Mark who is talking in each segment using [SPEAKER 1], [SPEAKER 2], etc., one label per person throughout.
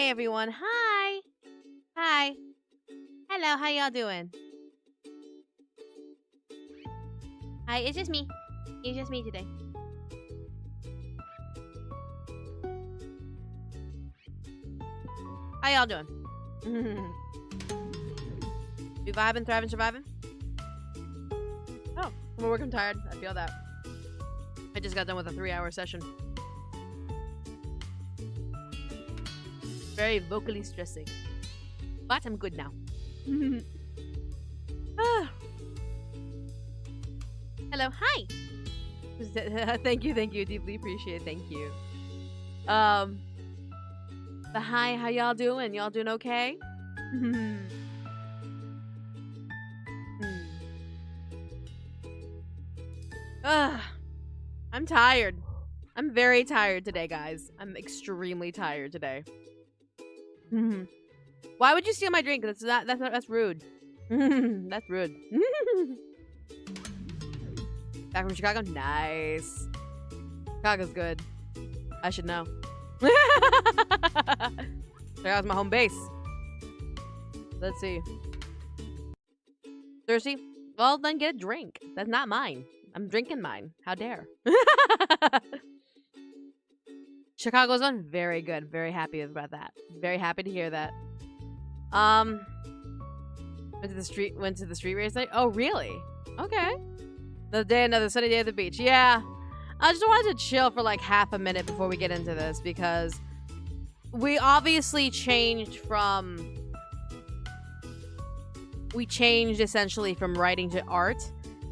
[SPEAKER 1] Hey everyone. Hi. Hi. Hello, how y'all doing? Hi, it's just me. It's just me today. How y'all doing? You vibing, thriving, surviving? Oh, I'm working tired. I feel that. I just got done with a 3-hour session. Very vocally stressing. But I'm good now. Hello, hi. Thank you, deeply appreciate it, thank you. But hi, how y'all doing? Y'all doing okay? I'm tired. I'm very tired today, guys. I'm extremely tired today. Why would you steal my drink? That's rude. That's rude. Back from Chicago? Nice. Chicago's good. I should know. Chicago's my home base. Let's see. Thirsty? Well, then get a drink. That's not mine. I'm drinking mine. How dare. Chicago's one? Very good. Very happy about that. Very happy to hear that. Went to the street race night? Oh, really? Okay. Another sunny day at the beach. Yeah. I just wanted to chill for like half a minute before we get into this because we obviously changed essentially from writing to art.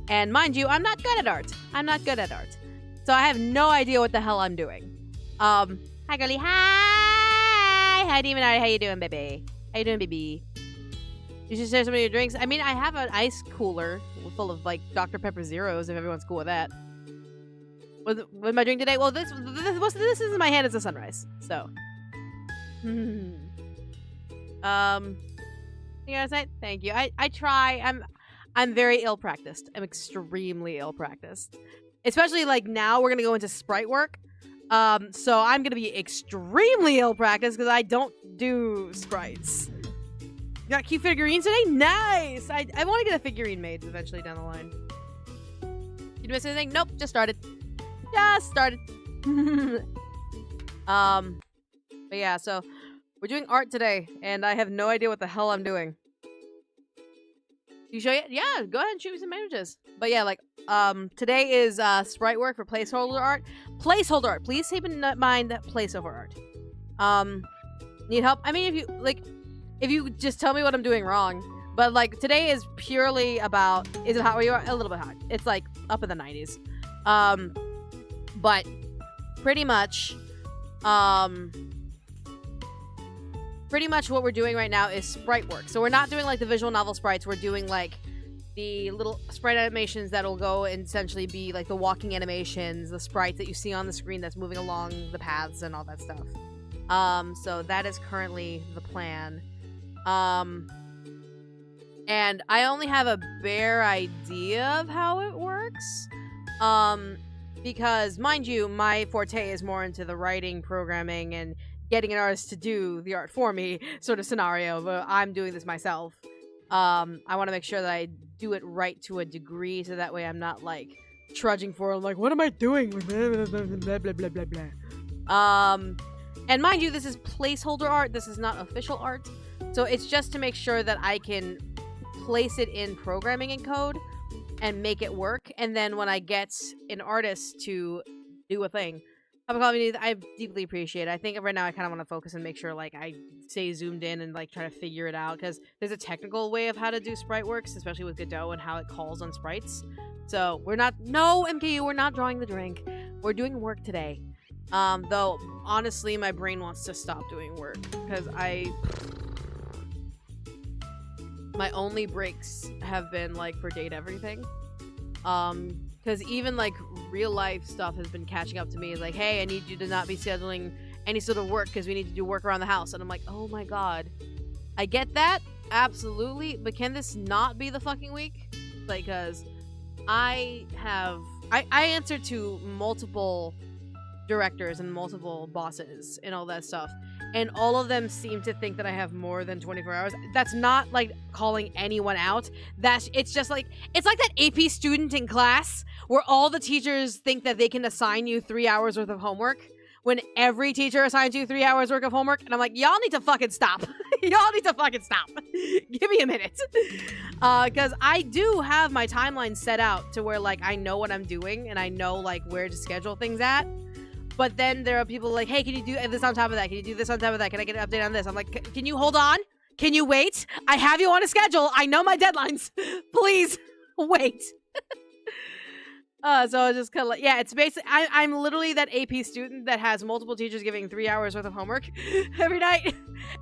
[SPEAKER 1] And mind you, I'm not good at art. So I have no idea what the hell I'm doing. Hi girly, hi! Hi Demon Art, how you doing, baby? How you doing, baby? You should share some of your drinks. I mean, I have an ice cooler full of like Dr. Pepper Zeros if everyone's cool with that. With my drink today? Well, this is in my hand as a sunrise. So. You guys say thank you. I try. I'm very ill practiced. I'm extremely ill practiced. Especially like now we're gonna go into sprite work. So I'm gonna be extremely ill practiced because I don't do sprites. You got cute figurines today? Nice! I want to get a figurine made eventually down the line. You miss anything? Nope, just started. But yeah, so we're doing art today, and I have no idea what the hell I'm doing. You show you? Yeah, go ahead and shoot me some images. But yeah, like, today is sprite work for placeholder art. Placeholder art. Please keep in mind that placeholder art. Need help? I mean, if you just tell me what I'm doing wrong. But like, today is purely about, is it hot where you are? A little bit hot. It's like up in the 90s. But pretty much what we're doing right now is sprite work. So we're not doing like the visual novel sprites. We're doing like the little sprite animations that'll go and essentially be like the walking animations, the sprites that you see on the screen that's moving along the paths and all that stuff. So that is currently the plan. And I only have a bare idea of how it works. Because mind you, my forte is more into the writing, programming, and getting an artist to do the art for me sort of scenario, but I'm doing this myself. I want to make sure that I do it right to a degree, so that way I'm not like trudging for it. I'm like, what am I doing? Blah, blah, blah, blah, blah, blah. And mind you, this is placeholder art. This is not official art. So it's just to make sure that I can place it in programming and code and make it work. And then when I get an artist to do a thing, I deeply appreciate it. I think right now I kind of want to focus and make sure like I stay zoomed in and like try to figure it out, because there's a technical way of how to do sprite works, especially with Godot and how it calls on sprites. So we're not, no MKU, we're not drawing the drink. We're doing work today. Though honestly my brain wants to stop doing work because my only breaks have been like for date everything. Because even like real life stuff has been catching up to me. Like, hey, I need you to not be scheduling any sort of work because we need to do work around the house. And I'm like, oh my god. I get that, absolutely, but can this not be the fucking week? Like, because I answer to multiple directors and multiple bosses and all that stuff. and all of them seem to think that I have more than 24 hours. That's not like calling anyone out. It's just like, it's like that AP student in class where all the teachers think that they can assign you 3 hours worth of homework when every teacher assigns you 3 hours worth of homework. And I'm like, y'all need to fucking stop. Y'all need to fucking stop. Give me a minute. Because I do have my timeline set out to where, like, I know what I'm doing and I know, like, where to schedule things at. But then there are people like, hey, can you do this on top of that? Can you do this on top of that? Can I get an update on this? I'm like, can you hold on? Can you wait? I have you on a schedule. I know my deadlines. Please wait. So it's just kind of like, yeah, it's basically, I'm literally that AP student that has multiple teachers giving 3 hours worth of homework every night.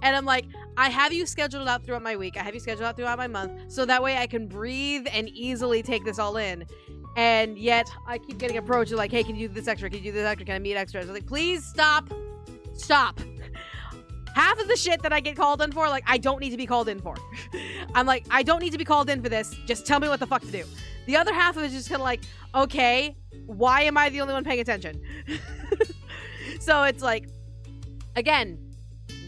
[SPEAKER 1] And I'm like, I have you scheduled out throughout my week. I have you scheduled out throughout my month. So that way I can breathe and easily take this all in. And yet I keep getting approached like, hey, can you do this extra? Can you do this extra? Can I meet extras? I'm like, please stop. Stop. Half of the shit that I get called in for, like, I don't need to be called in for. I'm like, I don't need to be called in for this. Just tell me what the fuck to do. The other half of it is just kind of like, okay, why am I the only one paying attention? So it's like, again,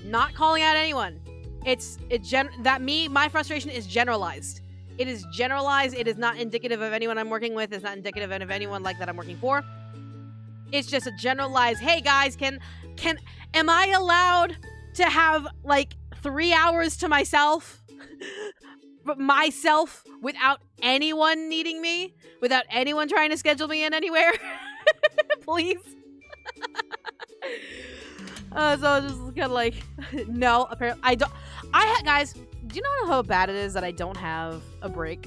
[SPEAKER 1] not calling out anyone. My frustration is generalized. It is generalized. It is not indicative of anyone I'm working with. It's not indicative of anyone like that I'm working for. It's just a generalized, hey guys, am I allowed to have like 3 hours to myself? Myself without anyone needing me? Without anyone trying to schedule me in anywhere? Please? So I was just kind of like, no, apparently I don't. Guys, do you know how bad it is that I don't have a break?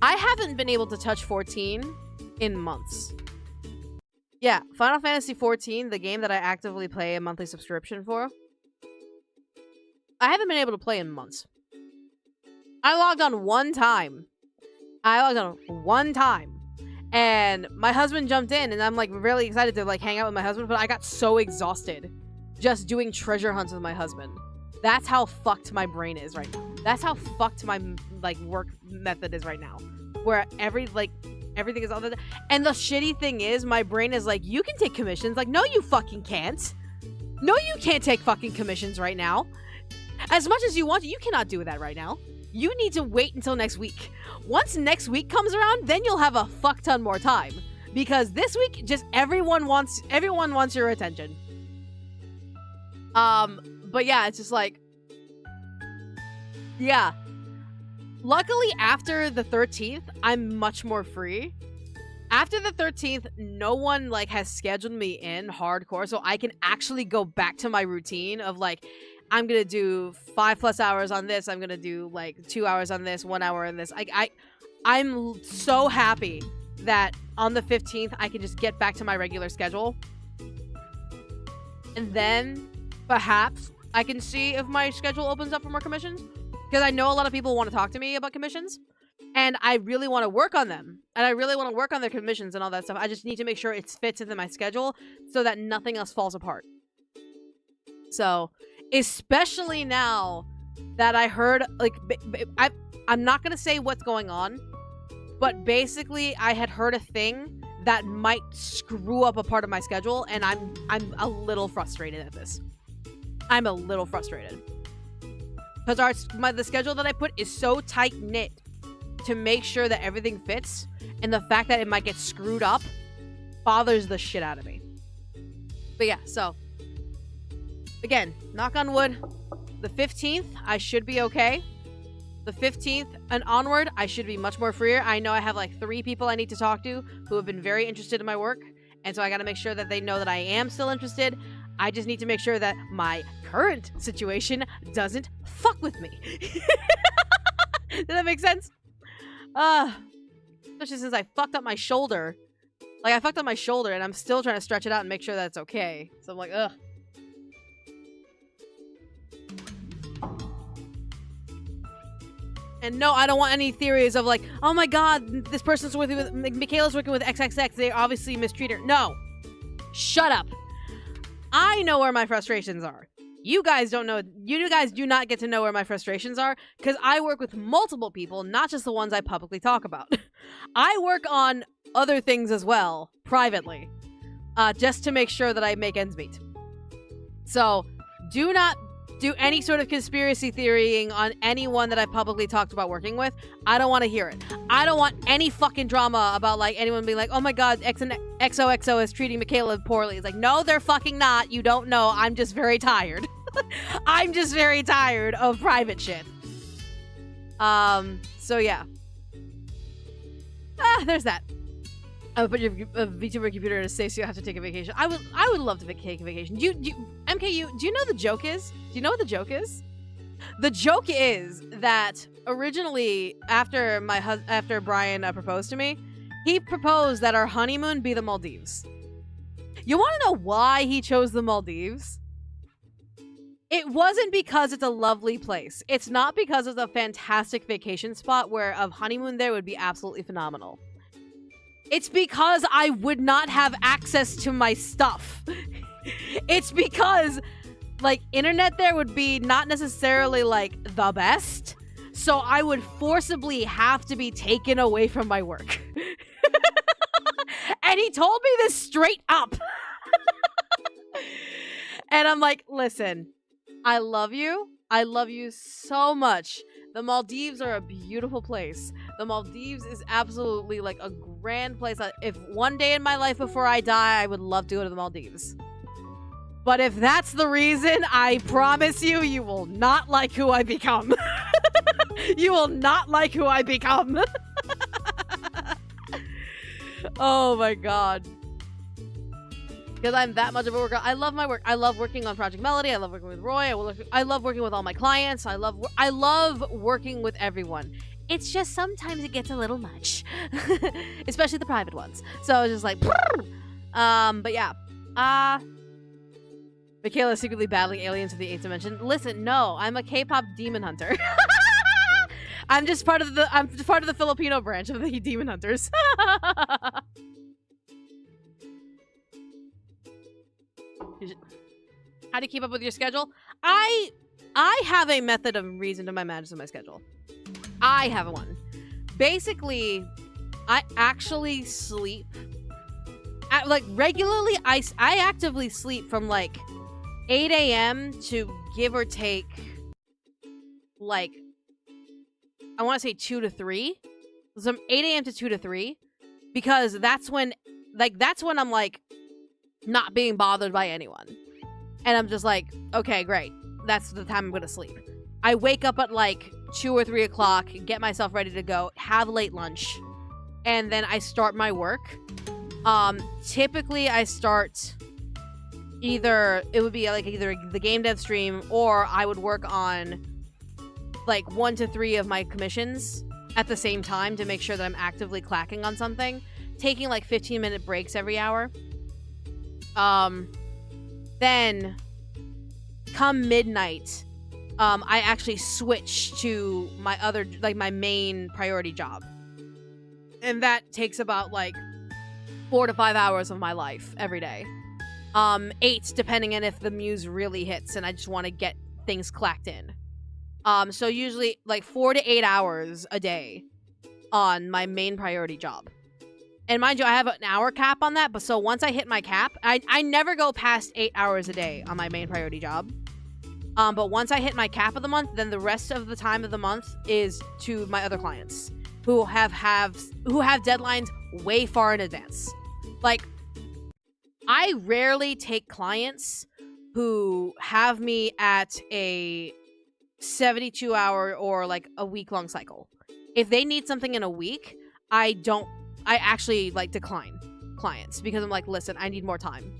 [SPEAKER 1] I haven't been able to touch 14 in months. Yeah, Final Fantasy 14, the game that I actively pay a monthly subscription for, I haven't been able to play in months. I logged on one time. And my husband jumped in, and I'm like really excited to like hang out with my husband, but I got so exhausted just doing treasure hunts with my husband. That's how fucked my brain is right now. That's how fucked my like work method is right now. Where everything is other than, and the shitty thing is my brain is like, you can take commissions. Like, no, you fucking can't. No, you can't take fucking commissions right now. As much as you want to, you cannot do that right now. You need to wait until next week. Once next week comes around, then you'll have a fuck ton more time. Because this week, just everyone wants your attention. But yeah, it's just like, yeah. Luckily, after the 13th, I'm much more free. After the 13th, no one like has scheduled me in hardcore, so I can actually go back to my routine of like, I'm gonna do 5+ hours on this. I'm gonna do like 2 hours on this, 1 hour on this. I'm so happy that on the 15th I can just get back to my regular schedule, and then perhaps I can see if my schedule opens up for more commissions, because I know a lot of people want to talk to me about commissions, and I really want to work on them, and I really want to work on their commissions and all that stuff. I just need to make sure it fits into my schedule so that nothing else falls apart. So, especially now that I heard, like, I'm not gonna say what's going on, but basically I had heard a thing that might screw up a part of my schedule, and I'm a little frustrated at this. I'm a little frustrated because the schedule that I put is so tight knit to make sure that everything fits, and the fact that it might get screwed up bothers the shit out of me. But yeah, so again, knock on wood, the 15th, I should be okay. The 15th and onward, I should be much more freer. I know I have like 3 people I need to talk to who have been very interested in my work. And so I got to make sure that they know that I am still interested. I just need to make sure that my current situation doesn't fuck with me. Does that make sense? Especially since I fucked up my shoulder. Like, I fucked up my shoulder and I'm still trying to stretch it out and make sure that it's okay. So I'm like, ugh. And no, I don't want any theories of like, oh my god, this person's working with, Michaela's working with XXX, they obviously mistreat her. No. Shut up. I know where my frustrations are. You guys don't know, you guys do not get to know where my frustrations are, because I work with multiple people, not just the ones I publicly talk about. I work on other things as well, privately, just to make sure that I make ends meet. So do not do any sort of conspiracy theorying on anyone that I've publicly talked about working with. I don't want to hear it. I don't want any fucking drama about like anyone being like, oh my god, XOXO is treating Michaela poorly. It's like, no, they're fucking not. You don't know. I'm just very tired. I'm just very tired of private shit. So yeah. There's that. I would put your VTuber computer in a safe so you have to take a vacation. I would love to take a vacation. MKU, do you know the joke is? Do you know what the joke is? The joke is that originally, after Brian proposed to me, he proposed that our honeymoon be the Maldives. You want to know why he chose the Maldives? It wasn't because it's a lovely place. It's not because it's a fantastic vacation spot where a honeymoon there would be absolutely phenomenal. It's because I would not have access to my stuff. It's because, like, internet there would be not necessarily, like, the best. So I would forcibly have to be taken away from my work. And he told me this straight up. And I'm like, listen, I love you. I love you so much. The Maldives are a beautiful place. The Maldives is absolutely like a grand place. If one day in my life before I die, I would love to go to the Maldives. But if that's the reason, I promise you, you will not like who I become. You will not like who I become. Oh my god. Because I'm that much of a worker. I love my work. I love working on Project Melody. I love working with Roy. I love working with all my clients. I love working with everyone. It's just sometimes it gets a little much. Especially the private ones. So it's just like, but yeah. Michaela is secretly battling aliens of the 8th dimension. Listen, no, I'm a K-pop demon hunter. I'm just part of the Filipino branch of the demon hunters. How do you keep up with your schedule? I have a method of reason to manage my schedule. I have one. Basically, I actually sleep. Like, regularly, I actively sleep from, like, 8 a.m. to give or take, like, I want to say 2 to 3. So from 8 a.m. to 2 to 3. Because that's when I'm, like, not being bothered by anyone. And I'm just like, okay, great. That's the time I'm gonna sleep. I wake up at like 2 or 3 o'clock, get myself ready to go, have late lunch, and then I start my work. Typically I start either the game dev stream, or I would work on like 1 to 3 of my commissions at the same time to make sure that I'm actively clacking on something, taking like 15-minute breaks every hour. Then come midnight, I actually switch to my other, like my main priority job. And that takes about like 4 to 5 hours of my life every day. 8 depending on if the muse really hits and I just want to get things clacked in. So usually like 4 to 8 hours a day on my main priority job. And mind you, I have an hour cap on that, but so once I hit my cap, I never go past 8 hours a day on my main priority job. But once I hit my cap of the month, then the rest of the time of the month is to my other clients who have deadlines way far in advance. Like, I rarely take clients who have me at a 72-hour or like a week-long cycle. If they need something in a week, I actually like decline clients because I'm like, listen, I need more time.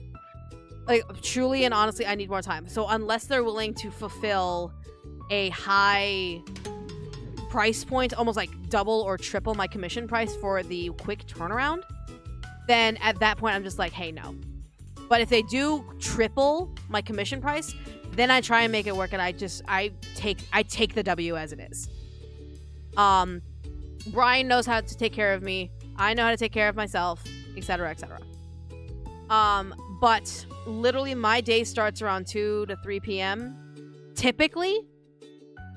[SPEAKER 1] Like, truly and honestly, I need more time. So unless they're willing to fulfill a high price point, almost like double or triple my commission price for the quick turnaround, then at that point I'm just like, hey, no. But if they do triple my commission price, then I try and make it work, and I take the W as it is. Brian knows how to take care of me. I know how to take care of myself, etc., etc. But literally my day starts around 2 to 3 p.m. typically,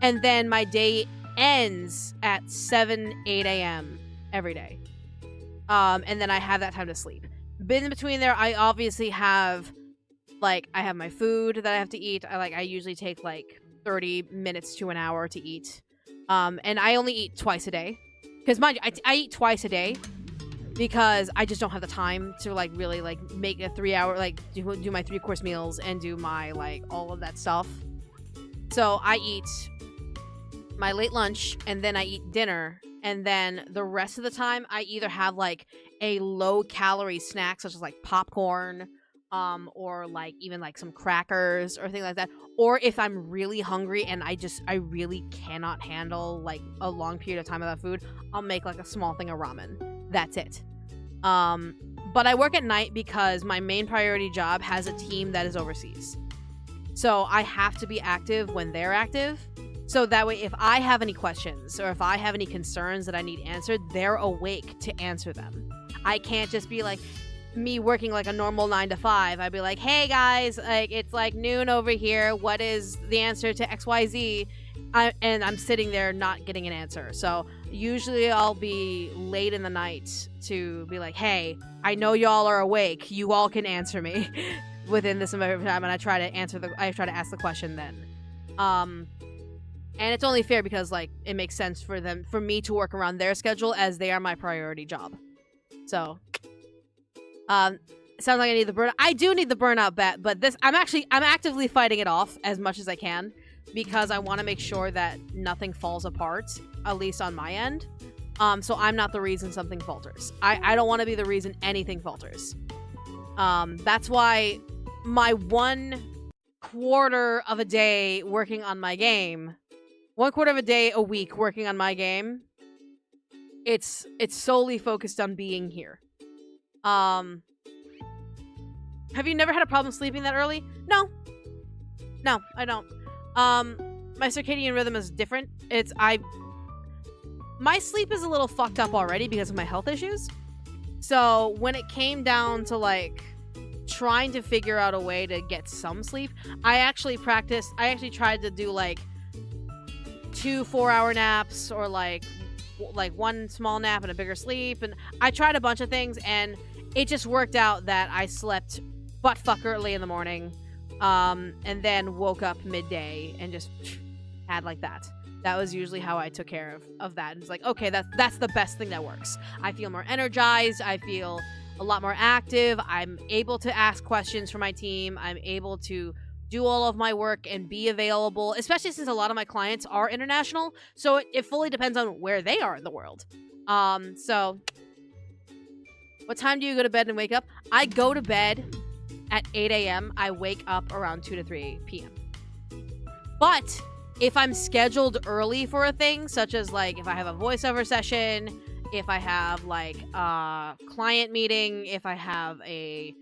[SPEAKER 1] and then my day ends at 7, 8 a.m. every day. And then I have that time to sleep. In between there, I obviously have Like, I have my food that I have to eat. I usually take like 30 minutes to an hour to eat. And I only eat twice a day. Because mind you, I eat twice a day because I just don't have the time to like really like make a 3-hour, like do my 3-course meals and do my like all of that stuff. So I eat my late lunch and then I eat dinner. And then the rest of the time I either have like a low calorie snack such as like popcorn, or like even like some crackers or things like that. Or if I'm really hungry and I really cannot handle like a long period of time without food, I'll make like a small thing of ramen. That's it. But I work at night because my main priority job has a team that is overseas. So I have to be active when they're active. So that way, if I have any questions or if I have any concerns that I need answered, they're awake to answer them. I can't just be like me working like a normal 9 to 5. I'd be like, hey guys, like it's like noon over here. What is the answer to XYZ? And I'm sitting there not getting an answer. So usually I'll be late in the night to be like, hey, I know y'all are awake. You all can answer me within this amount of time. And I try to ask the question then. And it's only fair because like it makes sense for me to work around their schedule as they are my priority job. So, sounds like I need the burnout. I do need the burnout bet, but I'm actively fighting it off as much as I can because I want to make sure that nothing falls apart, at least on my end. So I'm not the reason something falters. I don't want to be the reason anything falters. That's why my 1/4 of a day working on my game, 1/4 of a day a week working on my game, it's solely focused on being here. Have you never had a problem sleeping that early? No, I don't. My circadian rhythm is different. My sleep is a little fucked up already because of my health issues. So when it came down to like trying to figure out a way to get some sleep, I actually tried to do like 2 4-hour naps or like one small nap and a bigger sleep, and I tried a bunch of things and it just worked out that I slept butt fuck early in the morning, and then woke up midday and just had like that. That was usually how I took care of that. And it's like, okay, that's the best thing that works. I feel more energized. I feel a lot more active. I'm able to ask questions for my team. I'm able to do all of my work and be available, especially since a lot of my clients are international. So it fully depends on where they are in the world. So what time do you go to bed and wake up? I go to bed at 8 a.m. I wake up around 2 to 3 p.m. But if I'm scheduled early for a thing, such as like if I have a voiceover session, if I have like a client meeting, if I have a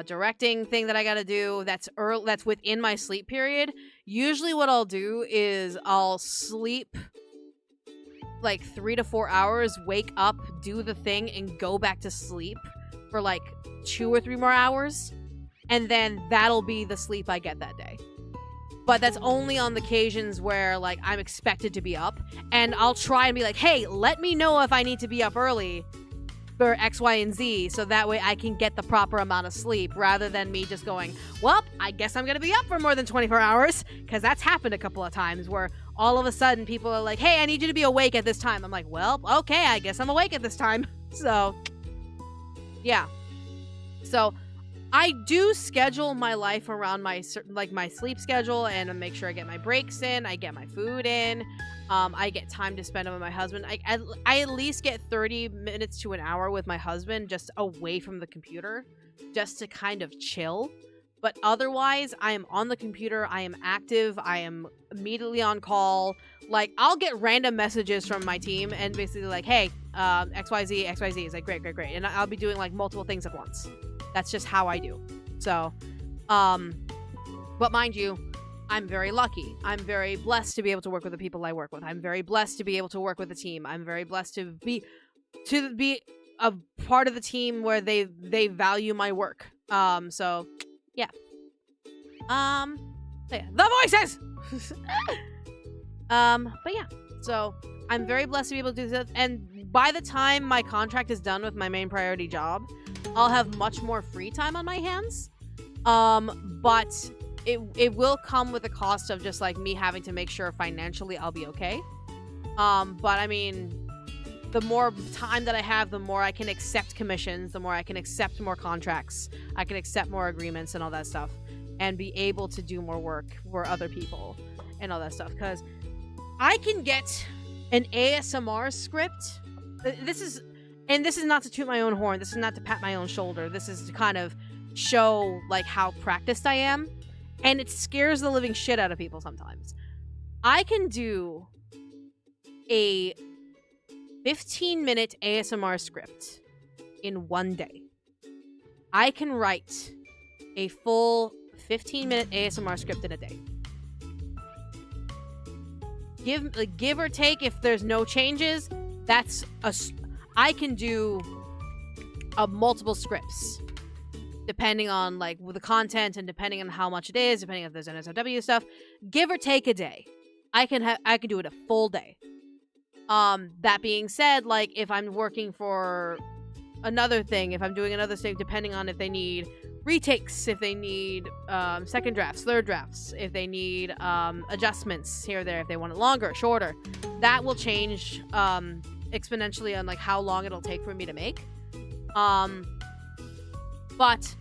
[SPEAKER 1] directing thing that I gotta do that's within my sleep period, usually what I'll do is I'll sleep like 3 to 4 hours, wake up, do the thing, and go back to sleep for like 2 or 3 more hours, and then that'll be the sleep I get that day. But that's only on the occasions where like I'm expected to be up, and I'll try and be like, hey, let me know if I need to be up early for X, Y, and Z, so that way I can get the proper amount of sleep, rather than me just going, well, I guess I'm gonna be up for more than 24 hours, because that's happened a couple of times where all of a sudden people are like, hey, I need you to be awake at this time. I'm like, well, okay, I guess I'm awake at this time. So yeah, so I do schedule my life around my sleep schedule, and make sure I get my breaks in, I get my food in, I get time to spend with my husband. I at least get 30 minutes to an hour with my husband just away from the computer, just to kind of chill. But otherwise, I am on the computer, I am active, I am immediately on call. Like, I'll get random messages from my team and basically like, hey, XYZ. It's like, great. And I'll be doing like multiple things at once. That's just how I do. So, but mind you, I'm very lucky. I'm very blessed to be able to work with the people I work with. I'm very blessed to be able to work with a team. I'm very blessed to be a part of the team where they value my work. So yeah. The voices. But yeah. So I'm very blessed to be able to do that. And by the time my contract is done with my main priority job, I'll have much more free time on my hands. But it will come with the cost of just like me having to make sure financially I'll be okay. But I mean, the more time that I have, the more I can accept commissions, the more I can accept more contracts, I can accept more agreements and all that stuff, and be able to do more work for other people and all that stuff. Because I can get an ASMR script. This is not to toot my own horn. This is not to pat my own shoulder. This is to kind of show like how practiced I am. And it scares the living shit out of people sometimes. I can do a 15-minute ASMR script in one day. I can write a full 15-minute ASMR script in a day. Give or take, if there's no changes, I can do multiple scripts depending on like the content and depending on how much it is, depending if there's NSFW stuff. Give or take a day, I can do it a full day. That being said, like if I'm working for another thing, if I'm doing another thing, depending on if they need retakes, if they need second drafts, third drafts, if they need adjustments here or there, if they want it longer or shorter, that will change exponentially on like how long it'll take for me to make. But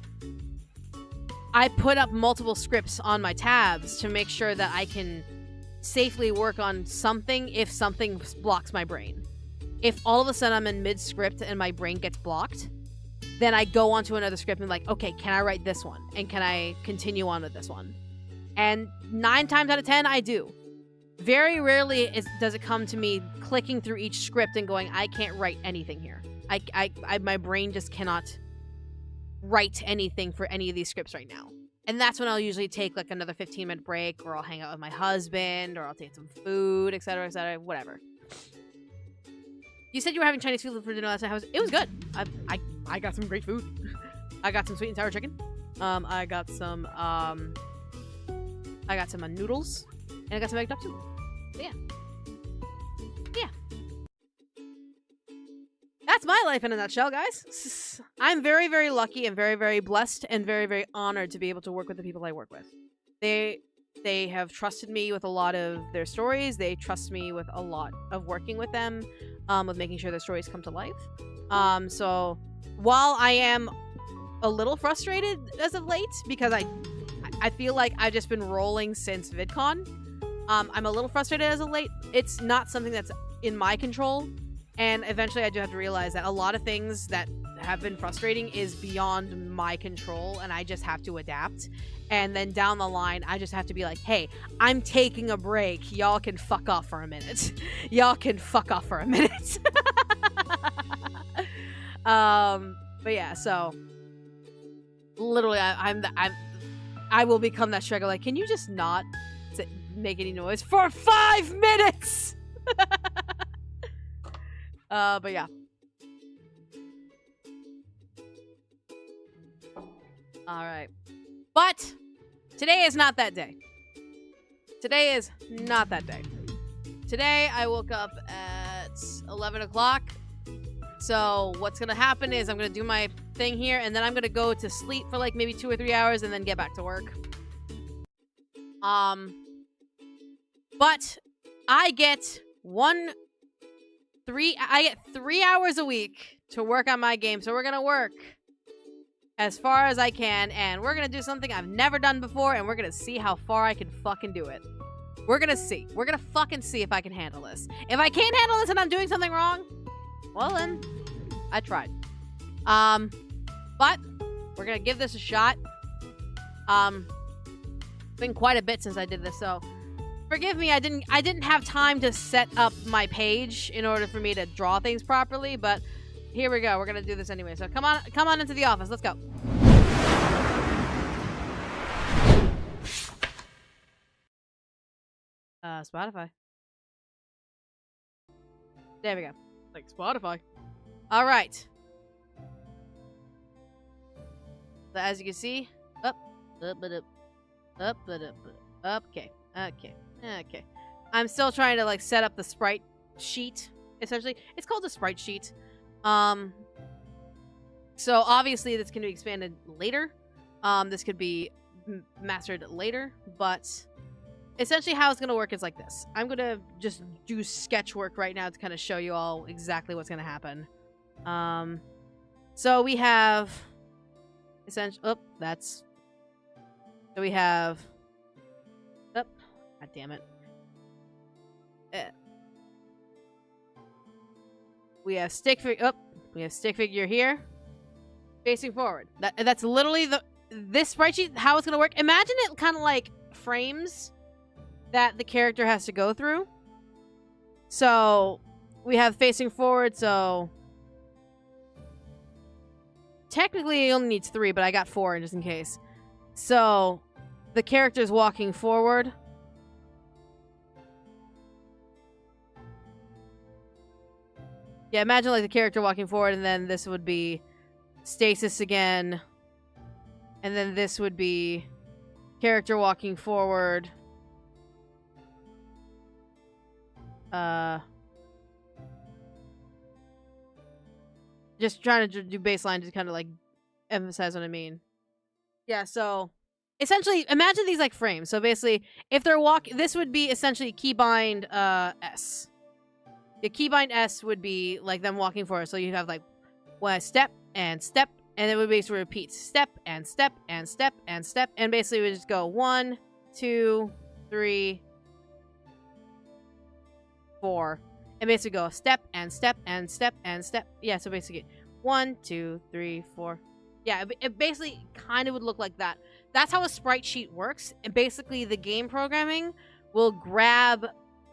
[SPEAKER 1] I put up multiple scripts on my tabs to make sure that I can safely work on something if something blocks my brain. If all of a sudden I'm in mid-script and my brain gets blocked, then I go on to another script and like, okay, can I write this one? And can I continue on with this one? And 9 times out of 10, I do. Very rarely does it come to me clicking through each script and going, I can't write anything here. My brain just cannot write anything for any of these scripts right now. And that's when I'll usually take like another 15-minute break, or I'll hang out with my husband, or I'll take some food, etc., whatever. You said you were having Chinese food for dinner last night. It was good. I got some great food. I got some sweet and sour chicken. I got some noodles, and I got some egg duck soup. So yeah. That's my life in a nutshell, guys. I'm very, very lucky and very, very blessed and very, very honored to be able to work with the people I work with. They have trusted me with a lot of their stories. They trust me with a lot of working with them, with making sure their stories come to life. So while I am a little frustrated as of late, because I feel like I've just been rolling since VidCon, I'm a little frustrated as of late. It's not something that's in my control. And eventually I do have to realize that a lot of things that have been frustrating is beyond my control, and I just have to adapt. And then down the line, I just have to be like, hey, I'm taking a break. Y'all can fuck off for a minute. Y'all can fuck off for a minute. But yeah, so literally I will become that struggle. Like, can you just not make any noise for 5 minutes? But yeah. Alright. But today is not that day. Today is not that day. Today I woke up at 11 o'clock. So what's gonna happen is I'm gonna do my thing here, and then I'm gonna go to sleep for like maybe 2 or 3 hours and then get back to work. But I get 3 hours a week to work on my game. So we're gonna work as far as I can, and we're gonna do something I've never done before, and we're gonna see how far I can fucking do it. We're gonna see. We're gonna fucking see if I can handle this. If I can't handle this and I'm doing something wrong, well then, I tried. But we're gonna give this a shot. It's been quite a bit since I did this, so forgive me, I didn't have time to set up my page in order for me to draw things properly, but here we go. We're gonna do this anyway. So come on into the office. Let's go. Spotify. There we go. Like Spotify. All right. So as you can see, up. Okay. I'm still trying to like set up the Sprite sheet. Essentially, it's called the Sprite sheet. So obviously that's going to be expanded later. This could be mastered later, but essentially how it's going to work is like this. I'm going to just do sketch work right now to kind of show you all exactly what's going to happen. So we have essentially, so we have, god damn it. We have stick figure here, facing forward. That's literally this sprite sheet, how it's going to work. Imagine it kind of like frames that the character has to go through. So we have facing forward, so technically it only needs 3, but I got 4 just in case. So the character's walking forward. Yeah, imagine like the character walking forward, and then this would be stasis again. And then this would be character walking forward. Just trying to do baseline to kind of like emphasize what I mean. Yeah, so essentially imagine these like frames. So basically if they're this would be essentially keybind S. The keybind S would be like them walking forward. So you have like one step, and it would basically repeat step and step and step and step, and basically we just go 1, 2, 3, 4, and basically go step and step and step and step. Yeah, so basically 1, 2, 3, 4. Yeah, it basically kind of would look like that. That's how a sprite sheet works. And basically the game programming will grab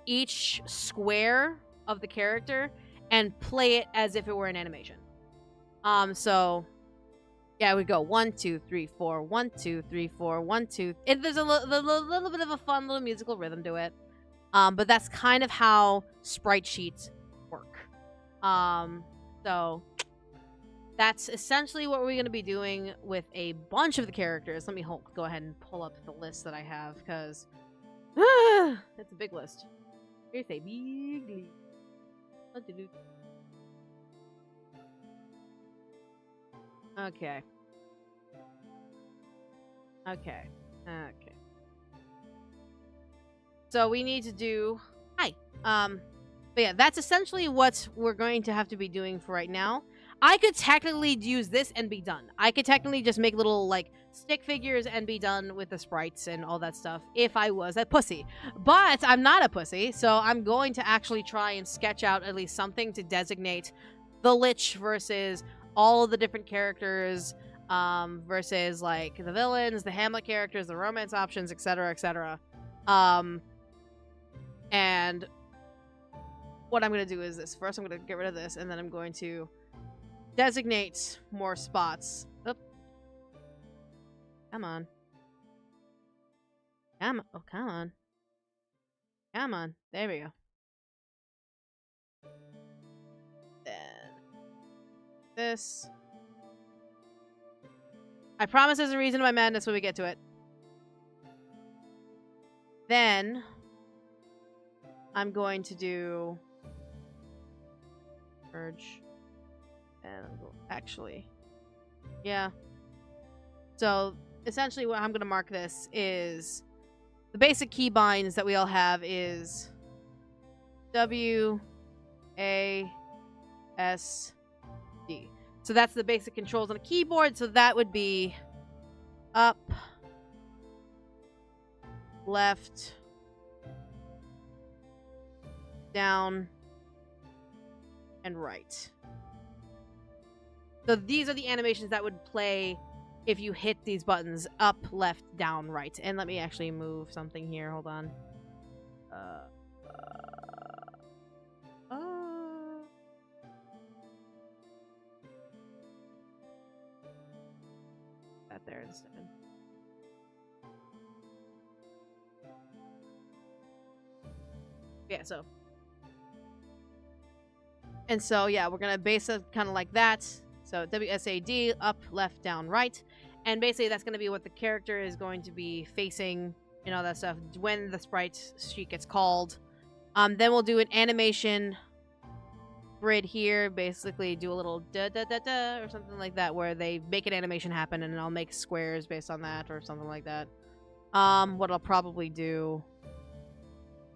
[SPEAKER 1] each square of the character and play it as if it were an animation. So yeah, we go 1, 2, 3, 4, 1, 2, 3, 4, 1, 2. There's a little bit of a fun little musical rhythm to it. But that's kind of how sprite sheets work. So that's essentially what we're going to be doing with a bunch of the characters. Let me go ahead and pull up the list that I have, because it's a big list. Here's a big list. Okay. So we need to do... Hi. But yeah, that's essentially what we're going to have to be doing for right now. I could technically use this and be done. I could technically just make little, like, stick figures and be done with the sprites and all that stuff if I was a pussy. But I'm not a pussy, so I'm going to actually try and sketch out at least something to designate the Lich versus all of the different characters, versus, like, the villains, the Hamlet characters, the romance options, etc., etc. And what I'm going to do is this. First, I'm going to get rid of this, and then I'm going to designate more spots. Oh. Come on. Oh, come on. Come on. There we go. Then this. I promise there's a reason to my madness when we get to it. Then I'm going to do merge. And actually, yeah. So essentially what I'm going to mark this is the basic keybinds that we all have is W, A, S, D. So that's the basic controls on a keyboard. So that would be up, left, down, and right. So these are the animations that would play if you hit these buttons: up, left, down, right. And let me actually move something here. Hold on. That there instead. Yeah, so. And so, yeah, we're going to base it kind of like that. So WSAD, up, left, down, right. And basically that's going to be what the character is going to be facing and all that stuff when the sprite sheet gets called. Then we'll do an animation grid here, basically do a little da da da da or something like that, where they make an animation happen, and I'll make squares based on that or something like that. What I'll probably do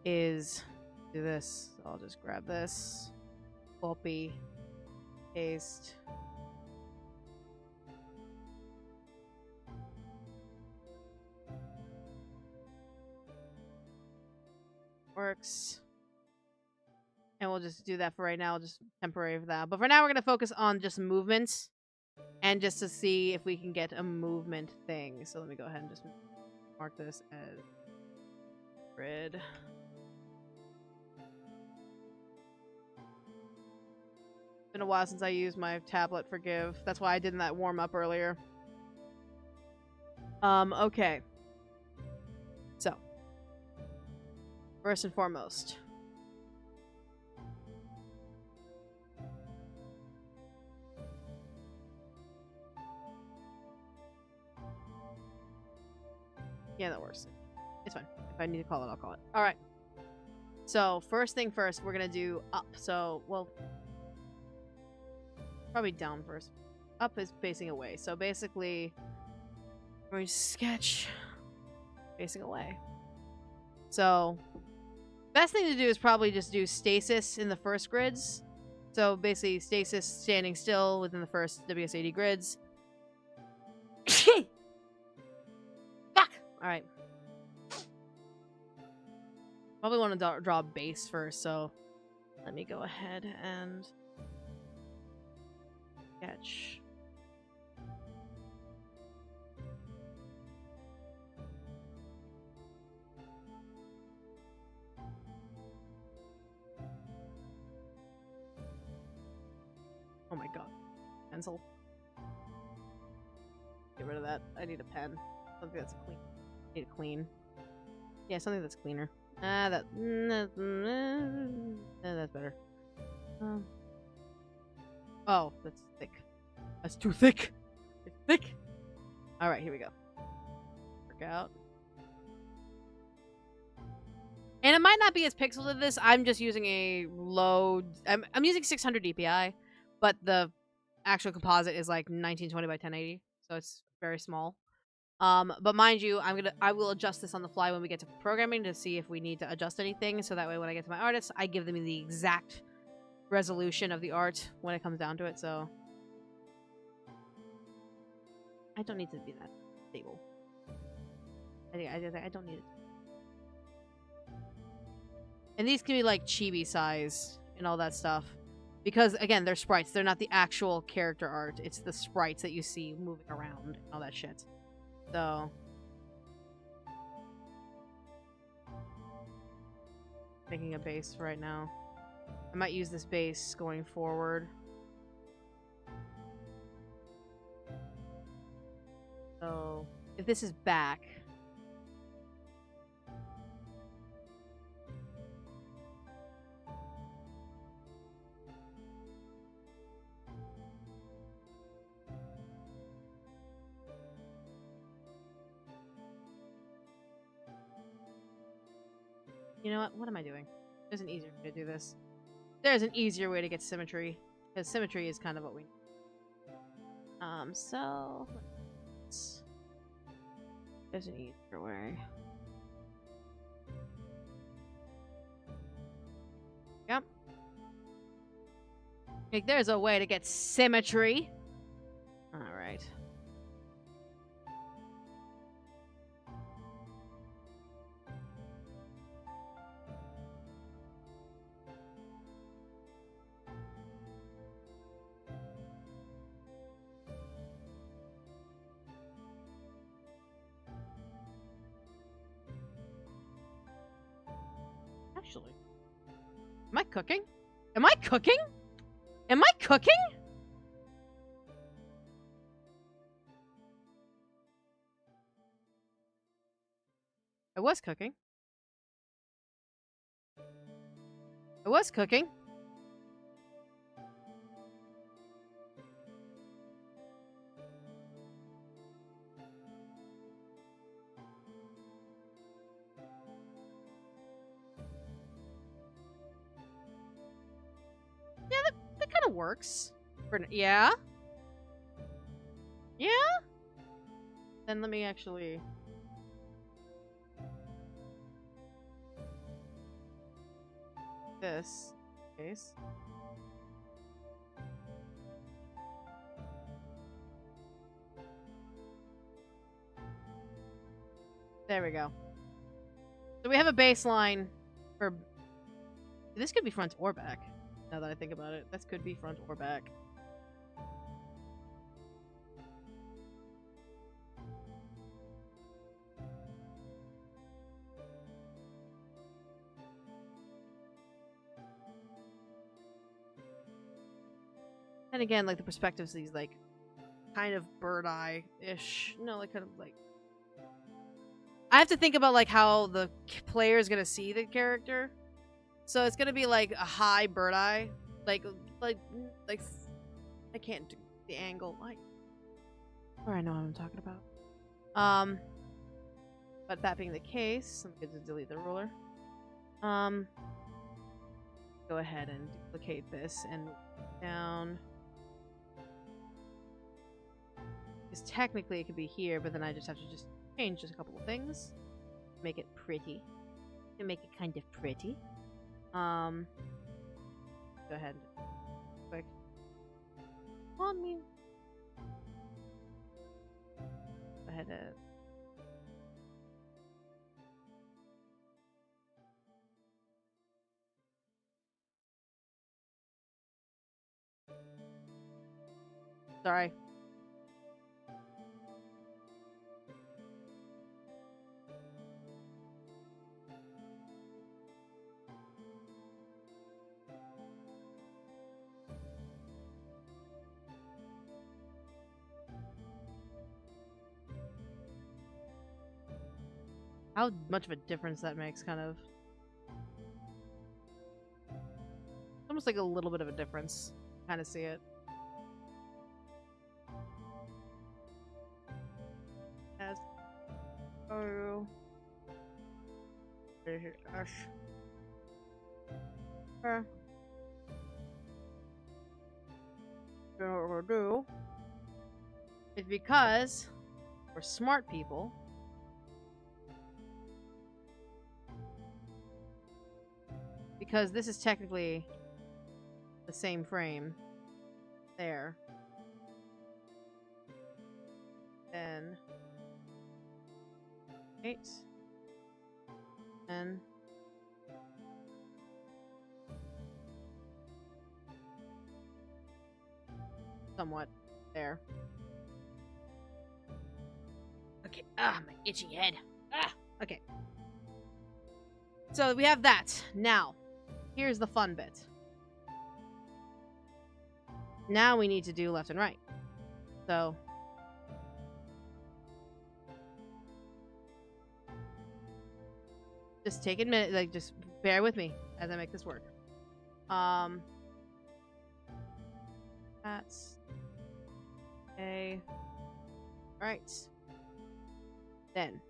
[SPEAKER 1] is do this. So I'll just grab this, copy, paste. Works. And we'll just do that for right now, just temporary for that. But for now, we're going to focus on just movements and just to see if we can get a movement thing. So let me go ahead and just mark this as grid. It's been a while since I used my tablet, forgive. That's why I did that warm up earlier. Okay. So, first and foremost, yeah, that works. It's fine. If I need to call it, I'll call it. All right. So, first thing first, we're going to do up. So, well, probably down first. Up is facing away. So, basically, we're going to sketch facing away. So, best thing to do is probably just do stasis in the first grids. So, basically, stasis standing still within the first WS80 grids. Fuck! Alright. Probably want to draw a base first, so let me go ahead and sketch. Oh my god. Pencil. Get rid of that. I need a pen. Something that's clean. I need a clean. Yeah, something that's cleaner. That's better. Oh, that's thick. That's too thick. It's thick. Alright, here we go. Work out. And it might not be as pixelated this. I'm just using a low... I'm using 600 DPI, but the actual composite is like 1920 by 1080, so it's very small. But mind you, I will adjust this on the fly when we get to programming to see if we need to adjust anything, so that way when I get to my artists, I give them the exact resolution of the art when it comes down to it, so... I don't need to be that stable. I don't need it. And these can be like chibi size and all that stuff. Because, again, they're sprites. They're not the actual character art. It's the sprites that you see moving around and all that shit. So... making a base right now. I might use this base going forward. So, if this is back... You know what? What am I doing? There's an easier way to do this. There's an easier way to get symmetry. Because symmetry is kind of what we need. So... There's an easier way. Yep. Like, there's a way to get symmetry. Alright. Actually, am I cooking? Am I cooking? Am I cooking? I was cooking. I was cooking. Yeah, of works. Yeah? Yeah? Then let me actually... this case. There we go. So we have a baseline for... This could be front or back, now that I think about it. This could be front or back. And again, like, the perspectives, these, like, kind of bird eye-ish. No, like, kind of, like... I have to think about, like, how the player is gonna see the character. So it's gonna be, like, a high bird eye. Like, I can't do the angle. Or I know what I'm talking about. But that being the case, I'm going to delete the ruler. Go ahead and duplicate this and down. Because technically it could be here, but then I just have to just change just a couple of things. Make it pretty. To make it kind of pretty. Go ahead. Quick. Well, I mean... Go ahead and... Sorry. How much of a difference that makes, kind of. Almost like a little bit of a difference. Kind of see it. As oh, gosh. So what we'll do is, because we're smart people, because this is technically the same frame there, then 8 and somewhat there. Okay, my itchy head. Okay. So we have that. Now, here's the fun bit. Now we need to do left and right. So just take a minute, like, just bear with me as I make this work. That's a... Alright. Then.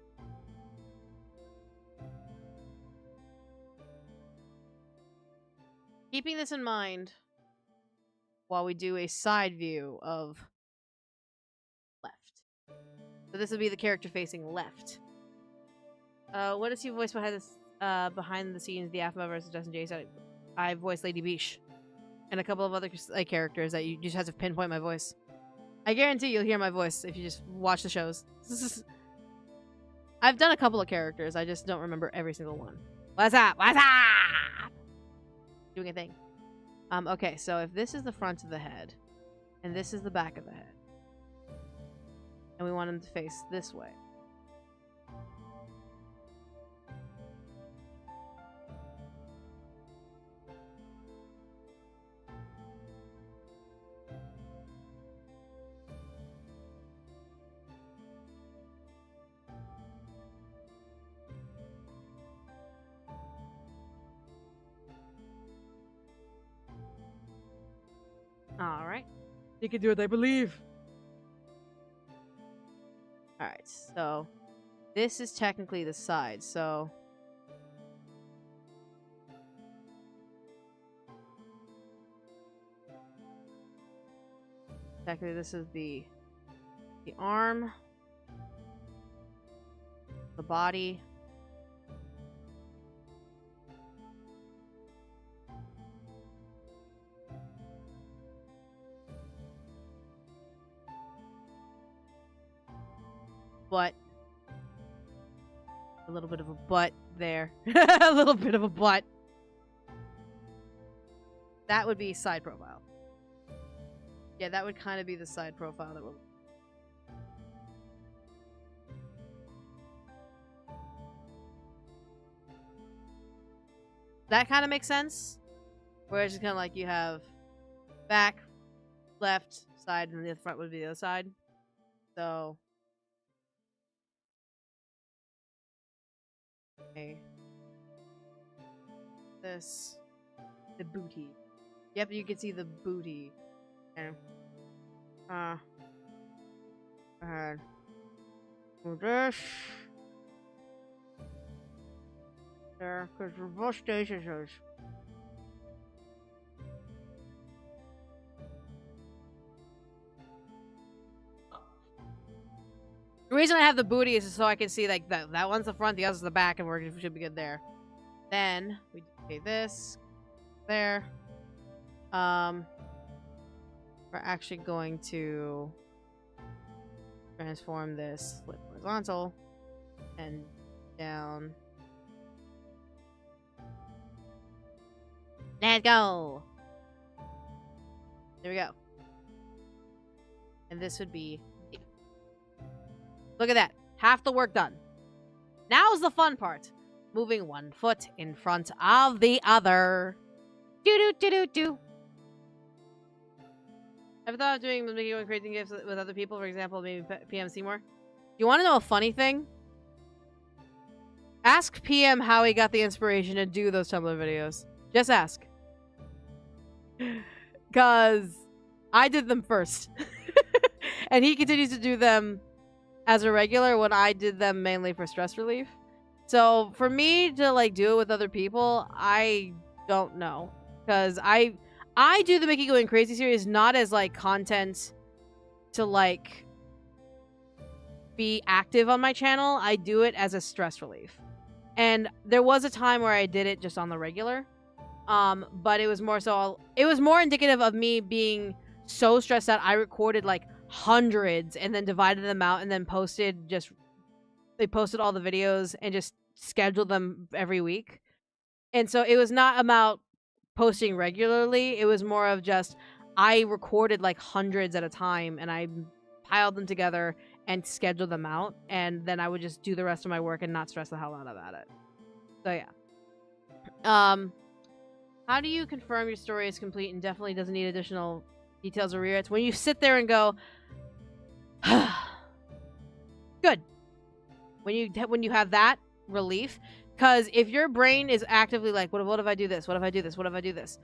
[SPEAKER 1] Keeping this in mind while we do a side view of left. So this will be the character facing left. What does he voice behind the scenes, the AFMA versus Justin J said? I voiced Lady Beach. And a couple of other characters that you just have to pinpoint my voice. I guarantee you'll hear my voice if you just watch the shows. I've done a couple of characters, I just don't remember every single one. What's up? What's up? Doing a thing. Okay, so if this is the front of the head, and this is the back of the head, and we want him to face this way. Alright. You can do it, I believe. Alright, so this is technically the side, so Technically, this is the arm, the body. Butt. A little bit of a butt there. A little bit of a butt. That would be side profile. Yeah, that would kind of be the side profile that we're... That kind of makes sense. Where it's just kind of like you have back, left, side, and the front would be the other side. So... Okay. This. The booty. Yep, you can see the booty. Okay. Go ahead. Do this. There, because we're both stations. The reason I have the booty is so I can see like that one's the front, the other's the back, and we should be good there. Then we do this there. We're actually going to transform this flip horizontal and down. Let's go. There we go. And this would be... Look at that. Half the work done. Now's the fun part. Moving one foot in front of the other. Do-do-do-do-do. Ever thought of doing Mickey Going Crazy gifts with other people? For example, maybe PM Seymour? Do you want to know a funny thing? Ask PM how he got the inspiration to do those Tumblr videos. Just ask. Because I did them first. And he continues to do them as a regular when I did them mainly for stress relief. So for me to like do it with other people, I don't know. Because I do the Mickey Going Crazy series not as like content to like be active on my channel. I do it as a stress relief. And there was a time where I did it just on the regular. But it was more so, it was more indicative of me being so stressed out. I recorded like hundreds and then divided them out and then posted all the videos and just scheduled them every week. And so it was not about posting regularly. It was more of just, I recorded like hundreds at a time and I piled them together and scheduled them out. And then I would just do the rest of my work and not stress the hell out about it. So yeah. How do you confirm your story is complete and definitely doesn't need additional details or rewrites? When you sit there and go, good. When you have that relief, because if your brain is actively like, what if I do this? What if I do this? What if I do this?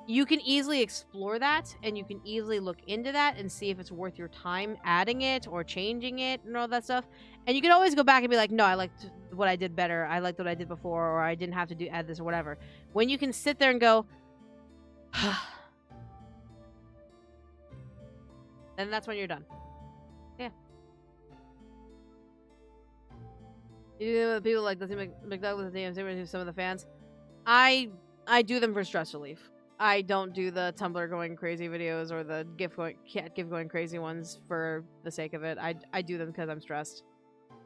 [SPEAKER 1] You can easily explore that, and you can easily look into that and see if it's worth your time adding it or changing it and all that stuff. And you can always go back and be like, no, I liked what I did better. I liked what I did before, or I didn't have to add this or whatever. When you can sit there and go, then that's when you're done. Yeah. People like McDouglas and DMC, some of the fans. I do them for stress relief. I don't do the Tumblr going crazy videos or the cat GIF going crazy ones for the sake of it. I do them because I'm stressed.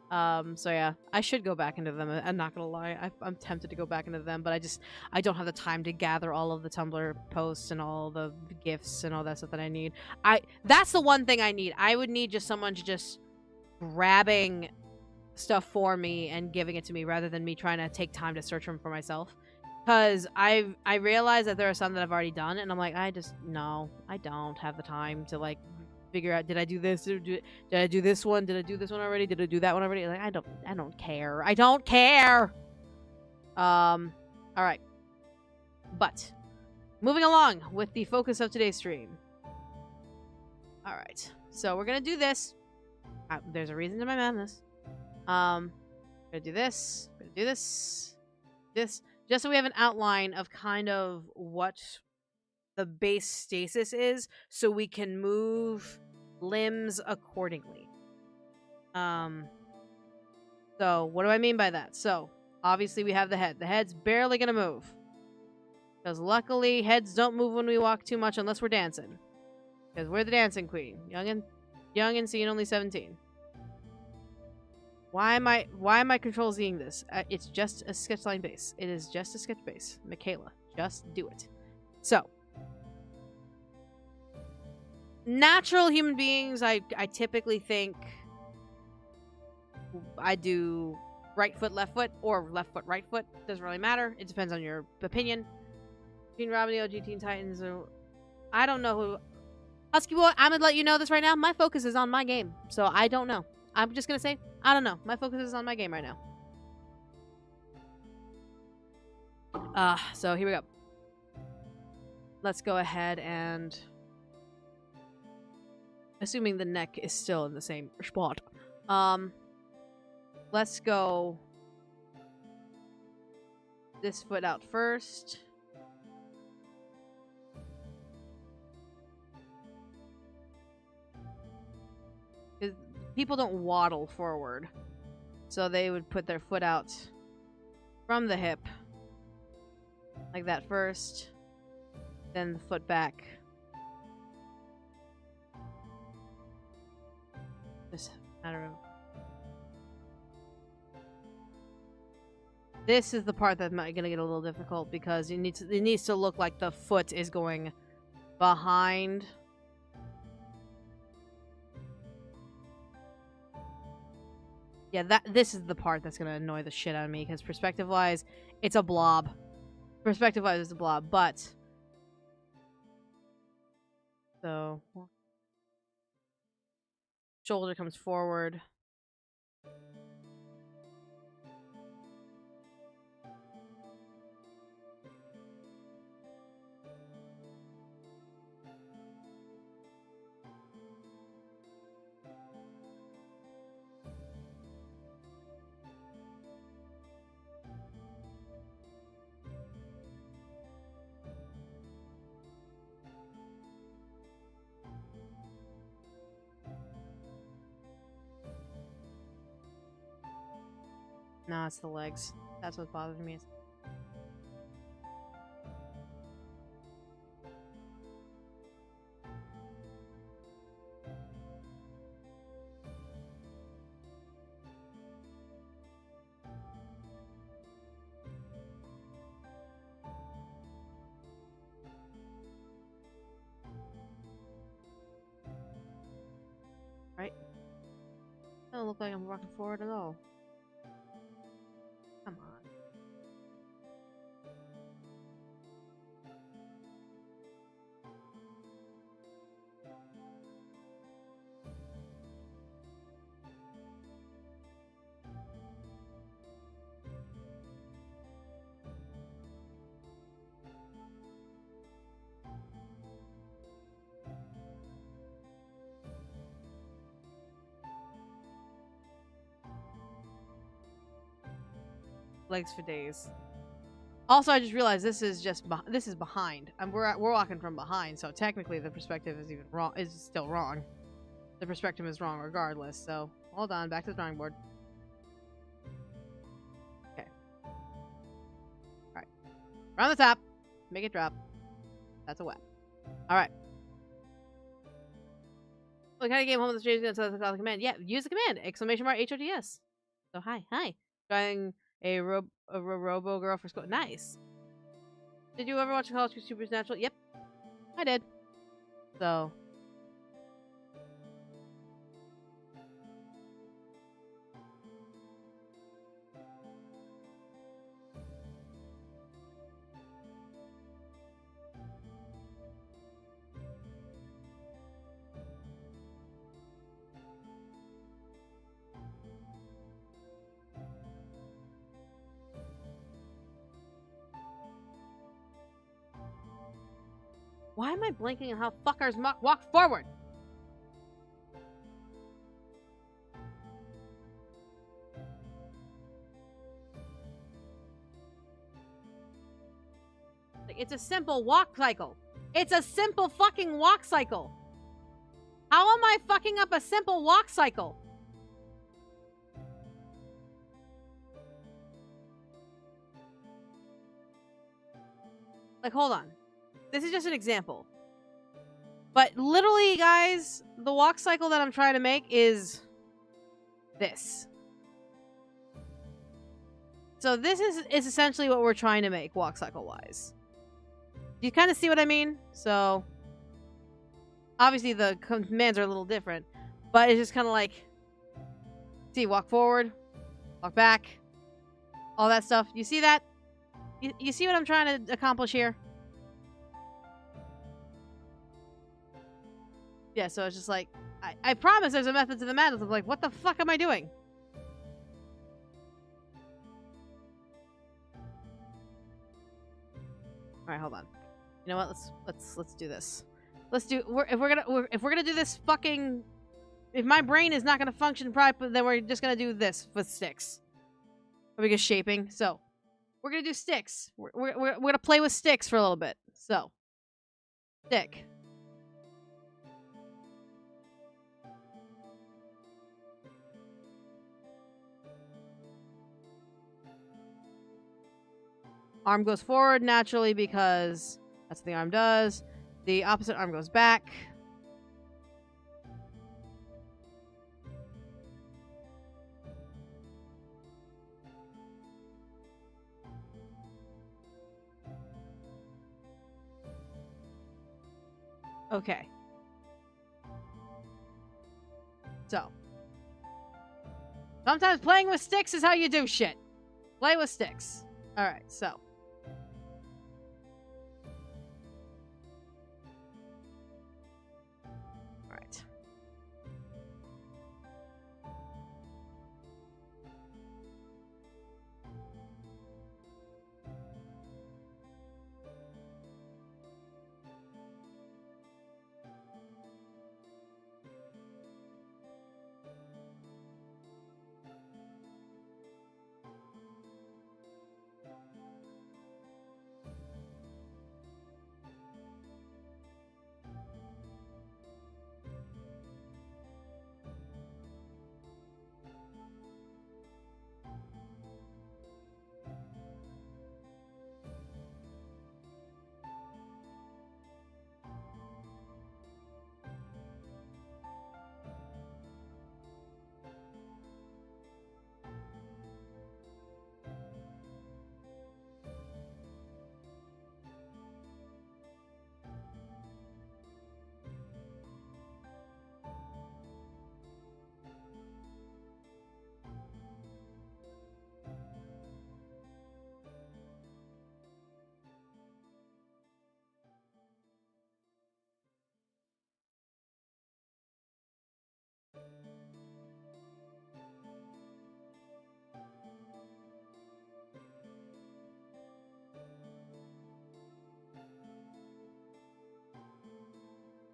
[SPEAKER 1] So yeah, I should go back into them. I'm not gonna lie, I'm tempted to go back into them, but I don't have the time to gather all of the Tumblr posts and all the GIFs and all that stuff that I need. That's the one thing I need. I would need just someone to just grabbing stuff for me and giving it to me rather than me trying to take time to search them for myself. Because I realize that there are some that I've already done, and I'm like, I don't have the time to like figure out, did I do this? Did I do this one? Did I do this one already? Did I do that one already? Like, I don't care. I don't care. All right. But moving along with the focus of today's stream. All right. So we're gonna do this. There's a reason to my madness. Gonna do this. Gonna do this. This. Just so we have an outline of kind of what the base stasis is, so we can move limbs accordingly. So what do I mean by that? So obviously we have the head. The head's barely gonna move. Because luckily heads don't move when we walk too much unless we're dancing. Because we're the dancing queen. Young and seeing only 17. Why am I control Zing this? It's just a sketchline base. It is just a sketch base. Michaela, just do it. So natural human beings, I typically think I do right foot, left foot, or left foot, right foot. Doesn't really matter. It depends on your opinion. Teen Robin, OG Teen Titans, or I don't know who. Husky Boy, I'm gonna let you know this right now. My focus is on my game, so I don't know. I'm just gonna say, I don't know. My focus is on my game right now. So here we go. Let's go ahead and... Assuming the neck is still in the same spot. Let's go... this foot out first. People don't waddle forward. So they would put their foot out from the hip. Like that first. Then the foot back. Just, I don't know. This is the part that's gonna get a little difficult because it needs to look like the foot is going behind. Yeah, this is the part that's gonna annoy the shit out of me because perspective-wise, it's a blob. Perspective-wise, it's a blob, but so shoulder comes forward. No, it's the legs. That's what's bothering me. Right? Doesn't look like I'm walking forward at all. Come on. Legs for days. Also, I just realized this is behind. We're walking from behind, so technically the perspective is even wrong. Is still wrong. The perspective is wrong regardless. So hold on, back to the drawing board. Okay. All right. Around the top, make it drop. That's a wet. All right. What kind of game home with the strange gonna call the command? Yeah, use the command! Exclamation mark HOTS. So hi. Trying a robo girl for school. Nice. Did you ever watch College Supernatural? Yep. I did. So. Why am I blinking on how fuckers walk forward? Like, it's a simple walk cycle. It's a simple fucking walk cycle. How am I fucking up a simple walk cycle? Like, hold on. This is just an example. But literally, guys, the walk cycle that I'm trying to make is this. So this is essentially what we're trying to make walk cycle-wise. Do you kind of see what I mean? So, obviously the commands are a little different, but it's just kind of like, see, walk forward, walk back, all that stuff. You see that? You see what I'm trying to accomplish here? Yeah, so it's just like, I promise there's a method to the madness. I'm like, what the fuck am I doing? All right, hold on. You know what? Let's do this. If we're gonna do this fucking, if my brain is not gonna function properly, then we're just gonna do this with sticks. Or we get shaping. So we're gonna do sticks. We're gonna play with sticks for a little bit. So stick. Arm goes forward naturally because that's what the arm does. The opposite arm goes back. Okay. So. Sometimes playing with sticks is how you do shit. Play with sticks. Alright, so. Alright.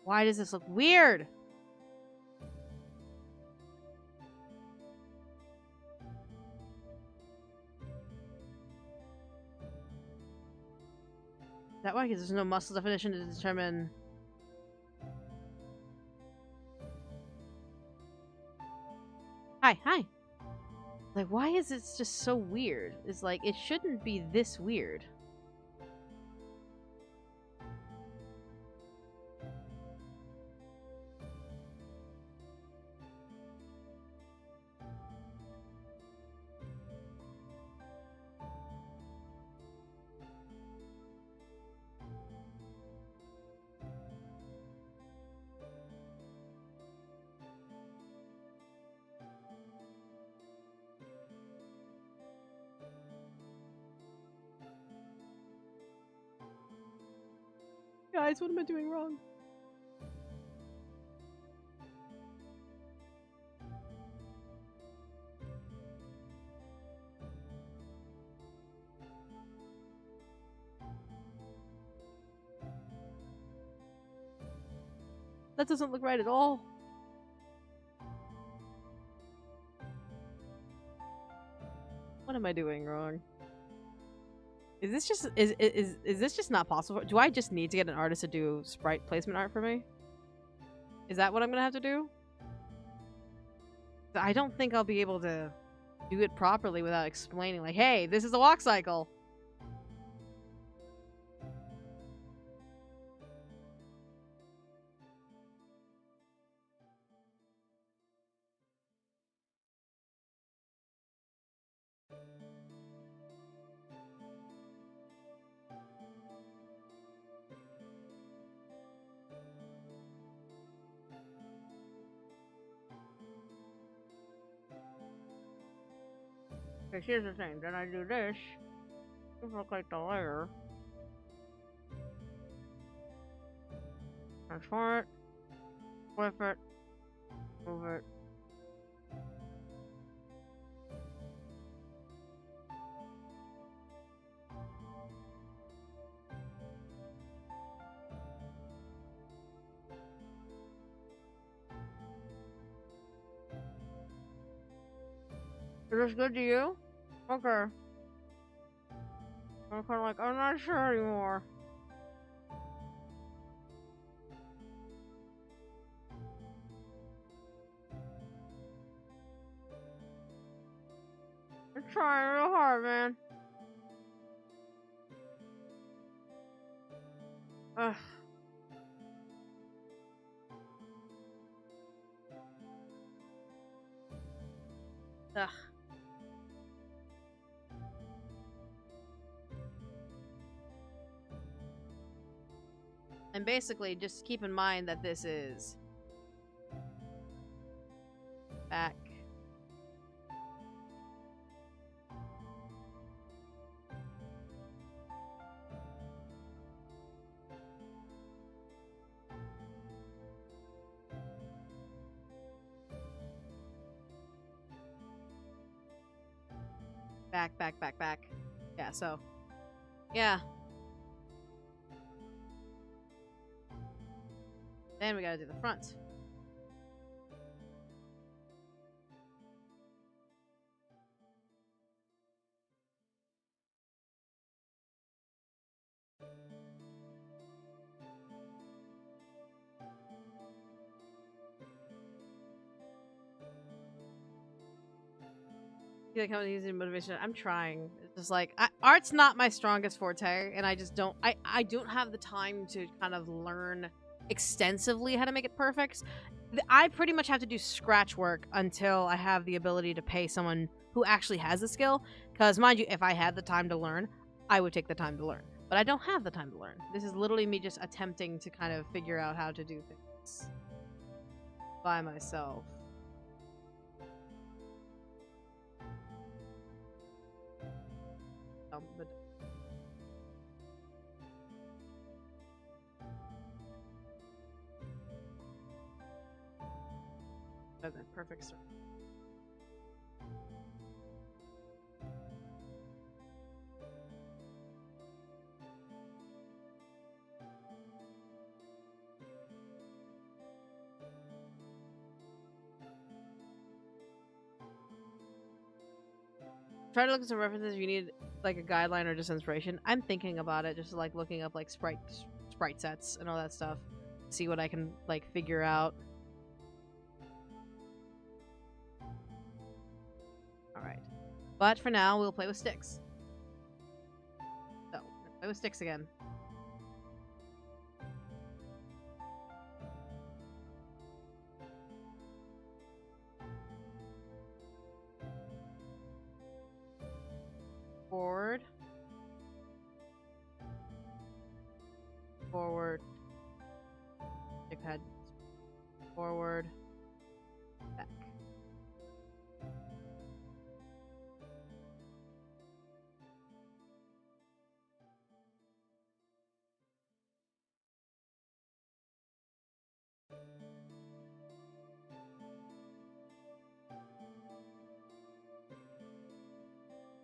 [SPEAKER 1] Why does this look weird? Is that why? Because there's no muscle definition to determine... Hi. Like, why is it just so weird? It's like, it shouldn't be this weird. Guys, what am I doing wrong? That doesn't look right at all. What am I doing wrong? Is this just is this just not possible? Do I just need to get an artist to do sprite placement art for me? Is that what I'm gonna have to do? I don't think I'll be able to do it properly without explaining, like, hey, this is a walk cycle. Because here's the thing, then I do this. It look like the layer. Transform it, flip it, move it. Is this good to you? Okay. I'm kind of like, I'm not sure anymore. I'm trying real hard, man. Ugh. Ugh. And basically, just keep in mind that this is back. Back. Yeah, so. Yeah. Then we gotta do the front. You like how easy motivation? I'm trying. It's just like art's not my strongest forte, and I just don't. I don't have the time to kind of learn extensively how to make it perfect. I pretty much have to do scratch work until I have the ability to pay someone who actually has the skill. Because mind you, if I had the time to learn, I would take the time to learn. But I don't have the time to learn. This is literally me just attempting to kind of figure out how to do things by myself. But okay, perfect. Try to look at some references if you need like a guideline or just inspiration. I'm thinking about it, just like looking up like sprite sets and all that stuff. See what I can like figure out. Alright. But for now, we'll play with sticks. So, play with sticks again. Forward. Forward. Stick head. Forward. Back.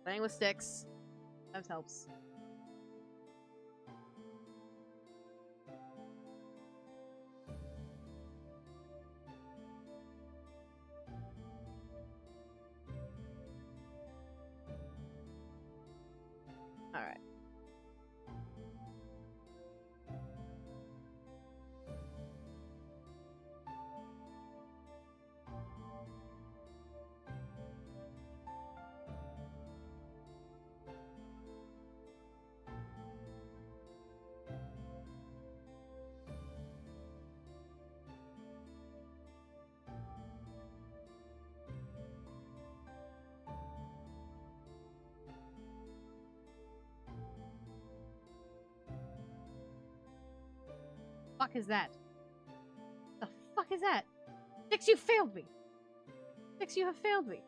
[SPEAKER 1] Playing with sticks. That helps. Alright. fuck is that? The fuck is that? 6, you failed me. 6, you have failed me.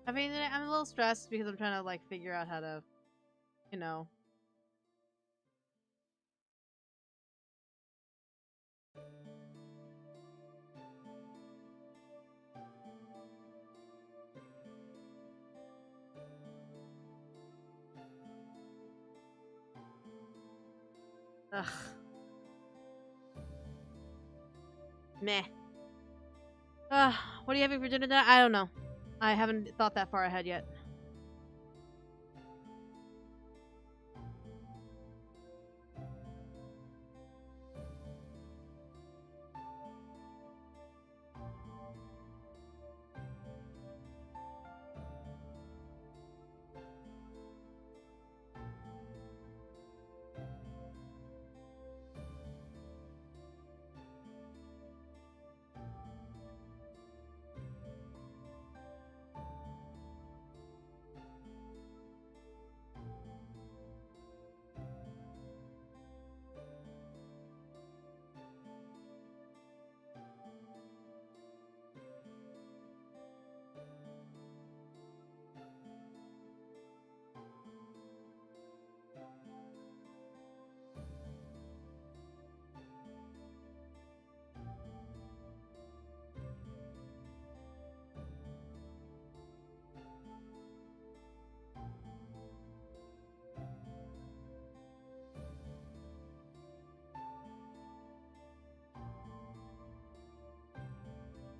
[SPEAKER 1] I mean, I'm a little stressed because I'm trying to, like, figure out how to, you know. Ugh. Meh. What are you having for dinner tonight? I don't know. I haven't thought that far ahead yet.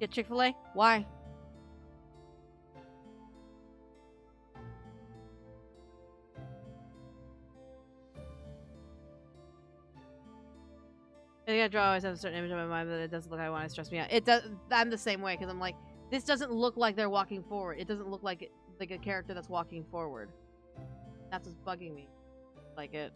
[SPEAKER 1] Get Chick-fil-A? Why? I think I always have a certain image in my mind that it doesn't look like I want to stress me out. It does. I'm the same way because I'm like, this doesn't look like they're walking forward. It doesn't look like a character that's walking forward. That's what's bugging me. Like it.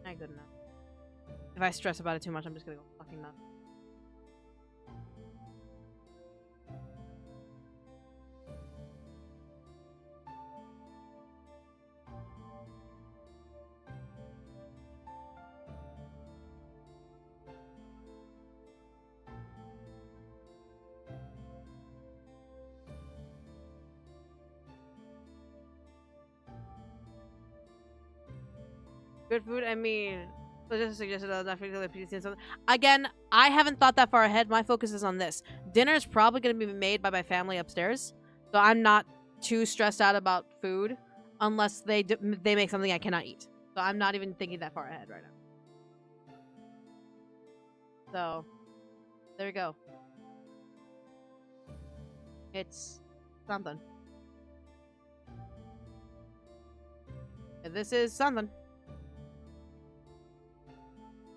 [SPEAKER 1] Not good enough. If I stress about it too much, I'm just gonna go fucking nuts. Good food, I mean, so just suggested that I feel like something. Again, I haven't thought that far ahead. My focus is on this. Dinner is probably going to be made by my family upstairs, so I'm not too stressed out about food unless they make something I cannot eat. So I'm not even thinking that far ahead right now. So there we go. It's something. This is something.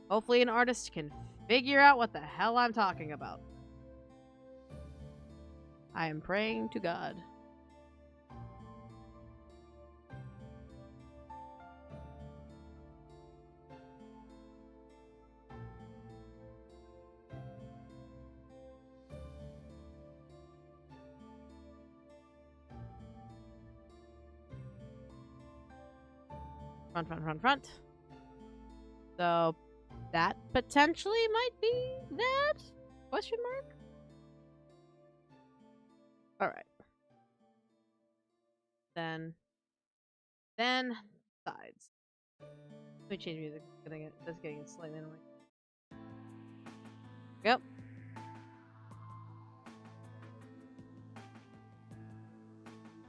[SPEAKER 1] Hopefully an artist can figure out what the hell I'm talking about. I am praying to God. Front. So that potentially might be that? Question mark? Alright. Then sides. Let me change music. That's getting slightly annoying. Yep.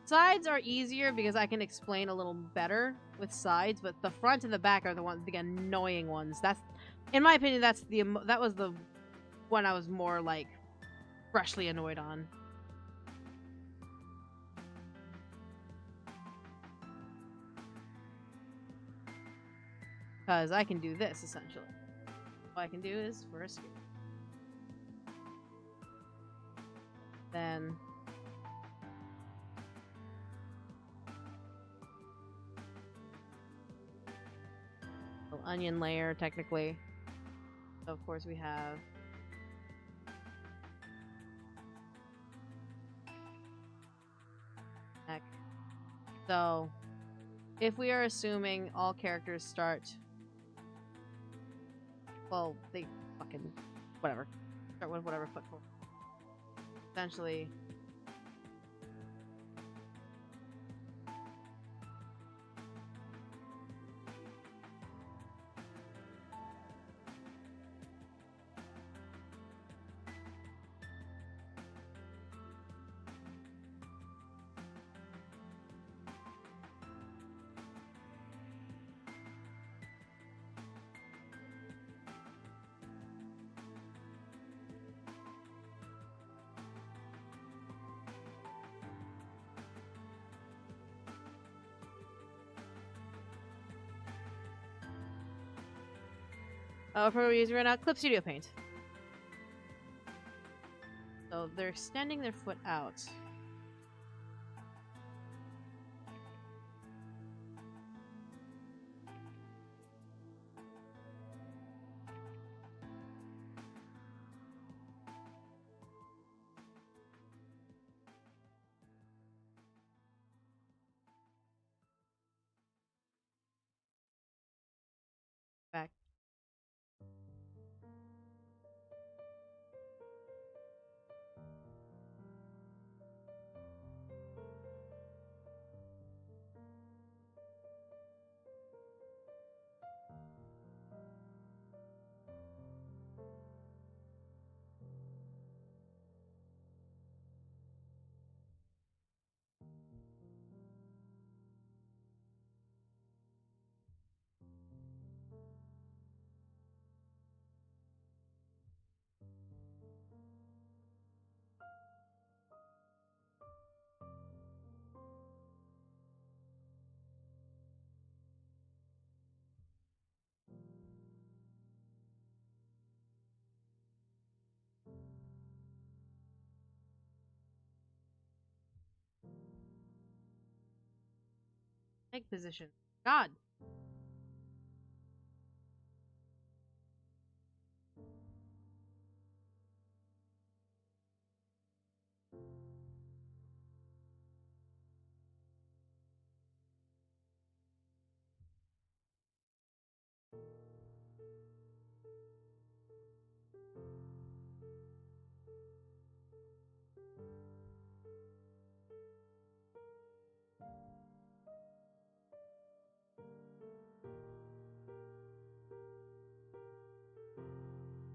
[SPEAKER 1] Sides are easier because I can explain a little better with sides, but the front and the back are the annoying ones. That's, in my opinion, that was the one I was more like freshly annoyed on. Because I can do this essentially. All I can do is first, then onion layer technically. So of course we have neck. So if we are assuming all characters start, well, they fucking whatever, start with whatever foot forward. Essentially, what we're using right now, Clip Studio Paint. So they're extending their foot out. Back. Leg position. God.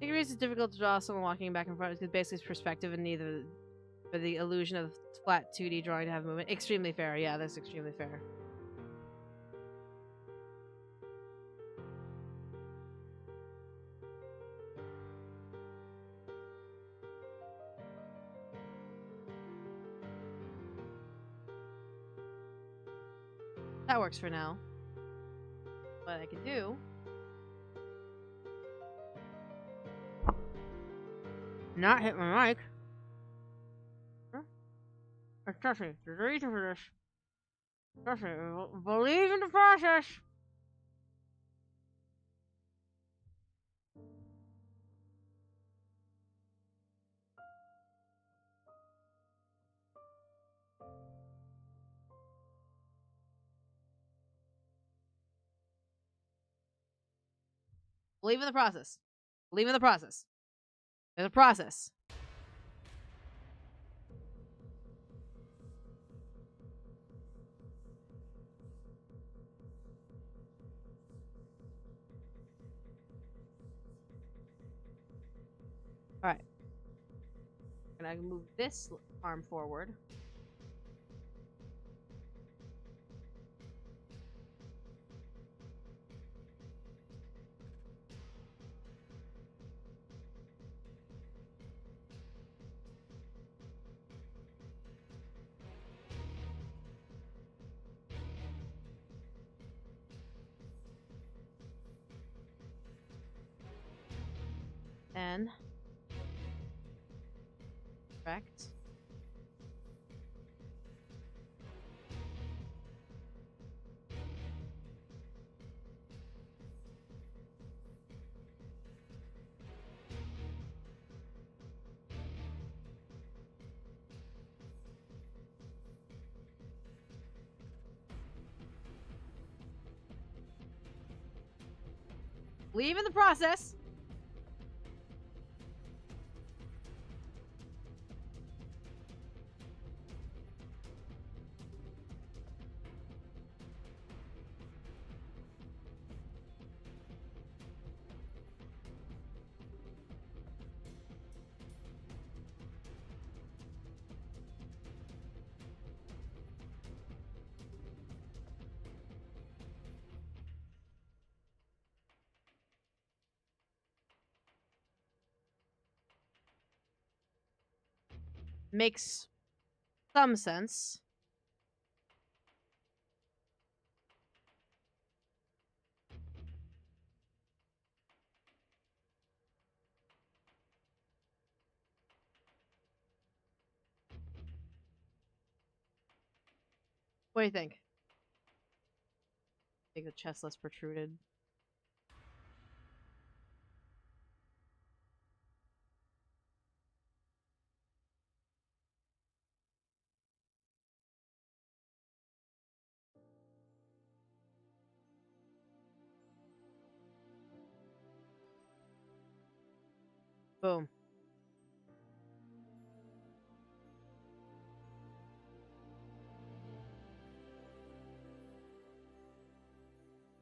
[SPEAKER 1] I think it's difficult to draw someone walking back and front because basically it's perspective and neither for the illusion of flat 2D drawing to have movement. Extremely fair. Yeah, that's extremely fair. That works for now. What I can do... Not hit my mic. Trust me, there's a reason for this. Trust me, believe in the process. Believe in the process. Believe in the process. There's a process. Alright. I'm gonna move this arm forward. And correct. Believe in the process. Makes some sense. What do you think? Make the chest less protruded. Boom.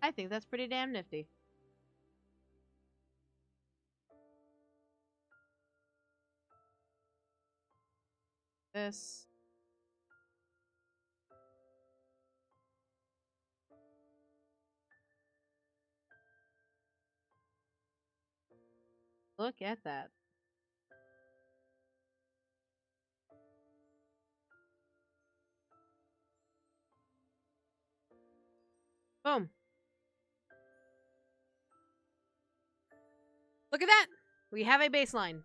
[SPEAKER 1] I think that's pretty damn nifty. This. Look at that. Boom. Look at that! We have a baseline.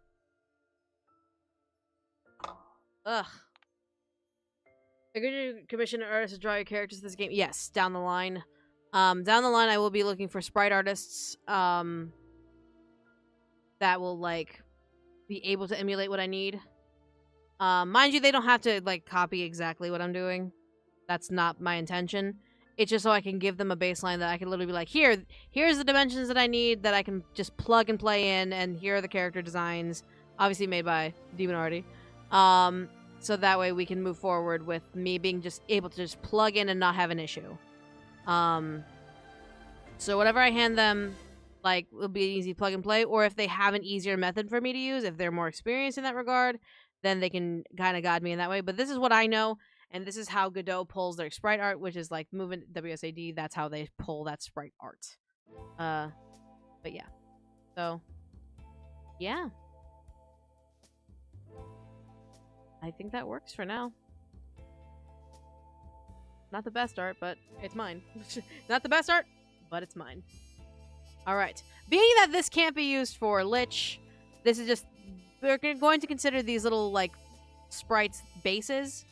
[SPEAKER 1] Ugh. Could you commission an artist to draw your characters in this game? Yes, down the line. Down the line I will be looking for sprite artists, that will, like, be able to emulate what I need. Mind you, they don't have to, like, copy exactly what I'm doing. That's not my intention. It's just so I can give them a baseline that I can literally be like, here's the dimensions that I need that I can just plug and play in, and here are the character designs, obviously made by Demonarty. So that way we can move forward with me being just able to just plug in and not have an issue. So whatever I hand them, like, will be an easy plug and play, or if they have an easier method for me to use, if they're more experienced in that regard, then they can kind of guide me in that way. But this is what I know, and this is how Godot pulls their sprite art, which is like moving WSAD. That's how they pull that sprite art. But yeah. So, yeah. I think that works for now. Not the best art, but it's mine. Not the best art, but it's mine. Alright. Being that this can't be used for Lich, this is just... We're going to consider these little, like, sprites bases.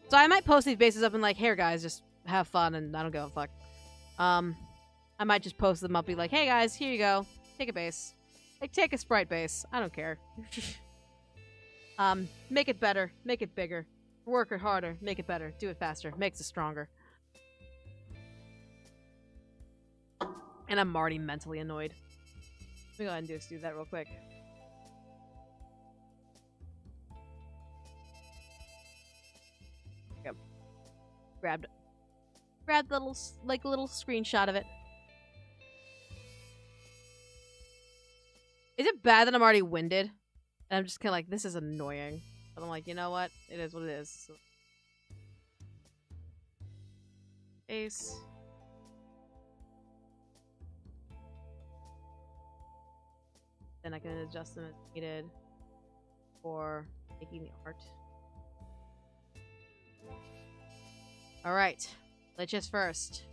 [SPEAKER 1] So I might post these bases up and like, here guys, just have fun and I don't give a fuck. I might just post them up, be like, hey guys, here you go. Take a base. Like, take a sprite base. I don't care. Make it better. Make it bigger. Work it harder. Make it better. Do it faster. Makes it stronger. And I'm already mentally annoyed. Let me go ahead and do that real quick. Yep. Grabbed the little screenshot of it. Is it bad that I'm already winded? And I'm just kind of like, this is annoying. But I'm like, you know what? It is what it is. So... Ace. Then I can adjust them as needed for making the art. Alright. Lichess first.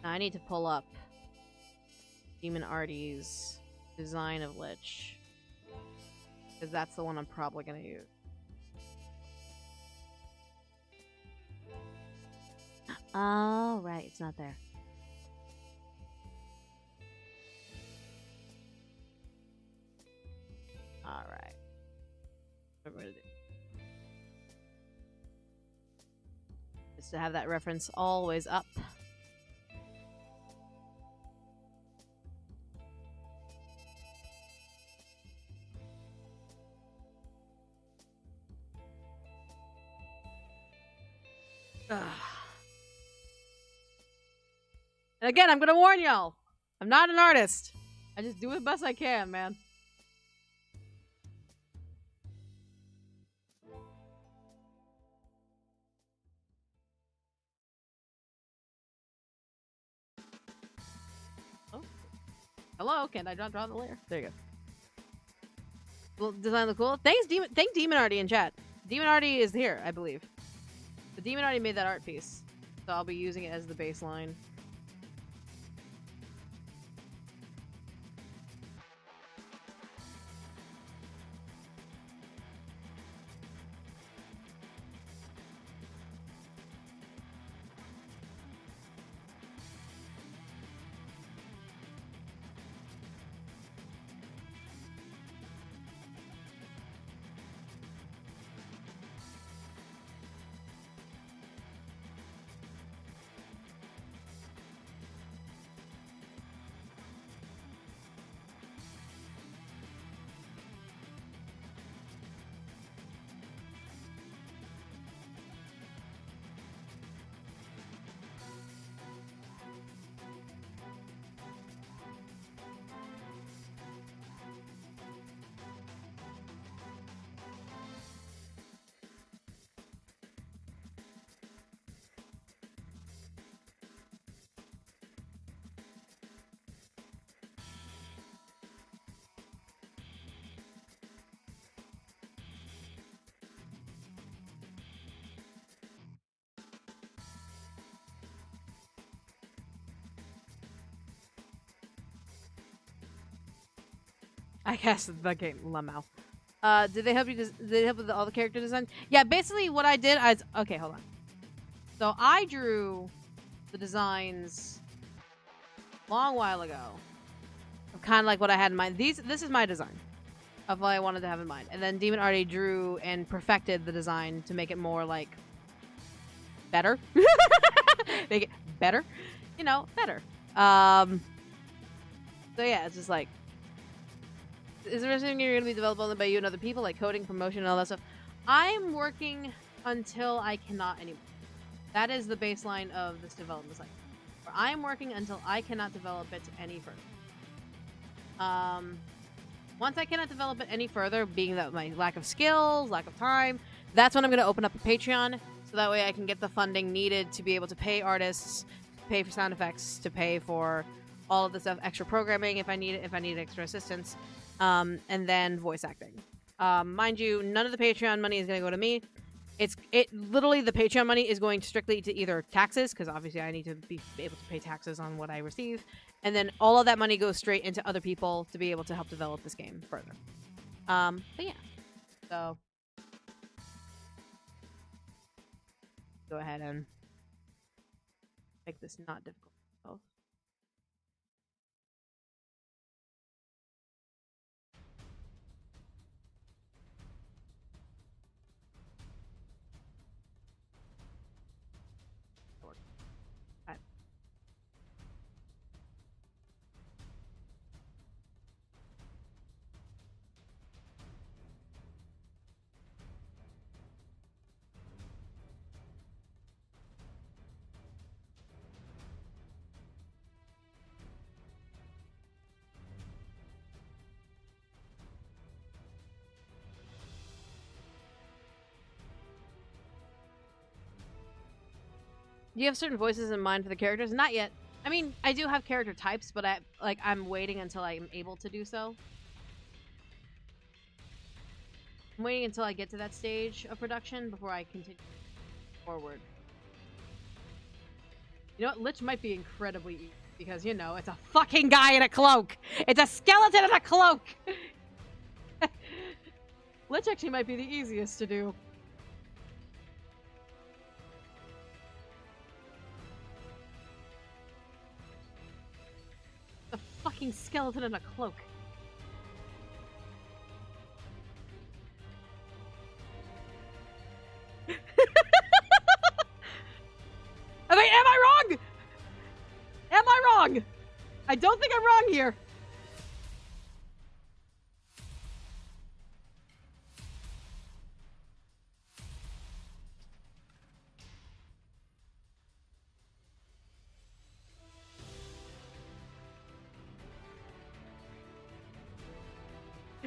[SPEAKER 1] Now I need to pull up Demon Artie's design of Lich. Because that's the one I'm probably going to use. Oh, right. It's not there. Alright. What we're going to do. Just to have that reference always up. Ugh. And again, I'm gonna warn y'all. I'm not an artist. I just do the best I can, man. Oh. Hello, can I not draw the layer? There you go. Well, design look cool. Thank Demon Artie in chat. Demon Artie is here, I believe. The Demon Artie made that art piece, so I'll be using it as the baseline. I guess the game Lamau. Did they help you? Did they help with all the character design? Yeah, basically what I did, okay, hold on. So I drew the designs a long while ago. Kind of like what I had in mind. This is my design of what I wanted to have in mind, and then Demon Artie drew and perfected the design to make it more like better. Make it better, you know, better. So yeah, it's just like. Is there anything you're going to be developed only by you and other people, like coding, promotion, and all that stuff? I'm working until I cannot anymore. That is the baseline of this development cycle. Where I'm working until I cannot develop it any further. Once I cannot develop it any further, being that my lack of skills, lack of time, that's when I'm going to open up a Patreon, so that way I can get the funding needed to be able to pay artists, to pay for sound effects, to pay for all of the stuff, extra programming if I need extra assistance. And then voice acting. Mind you, none of the Patreon money is going to go to me. Literally, the Patreon money is going strictly to either taxes, because obviously I need to be able to pay taxes on what I receive, and then all of that money goes straight into other people to be able to help develop this game further. But yeah. So, go ahead and make this not difficult for myself. Do you have certain voices in mind for the characters? Not yet. I mean, I do have character types, but I'm waiting until I'm able to do so. I'm waiting until I get to that stage of production before I continue forward. You know what? Lich might be incredibly easy because, you know, it's a fucking guy in a cloak! It's a skeleton in a cloak! Lich actually might be the easiest to do. A fucking skeleton in a cloak. I mean, am I wrong? Am I wrong? I don't think I'm wrong here.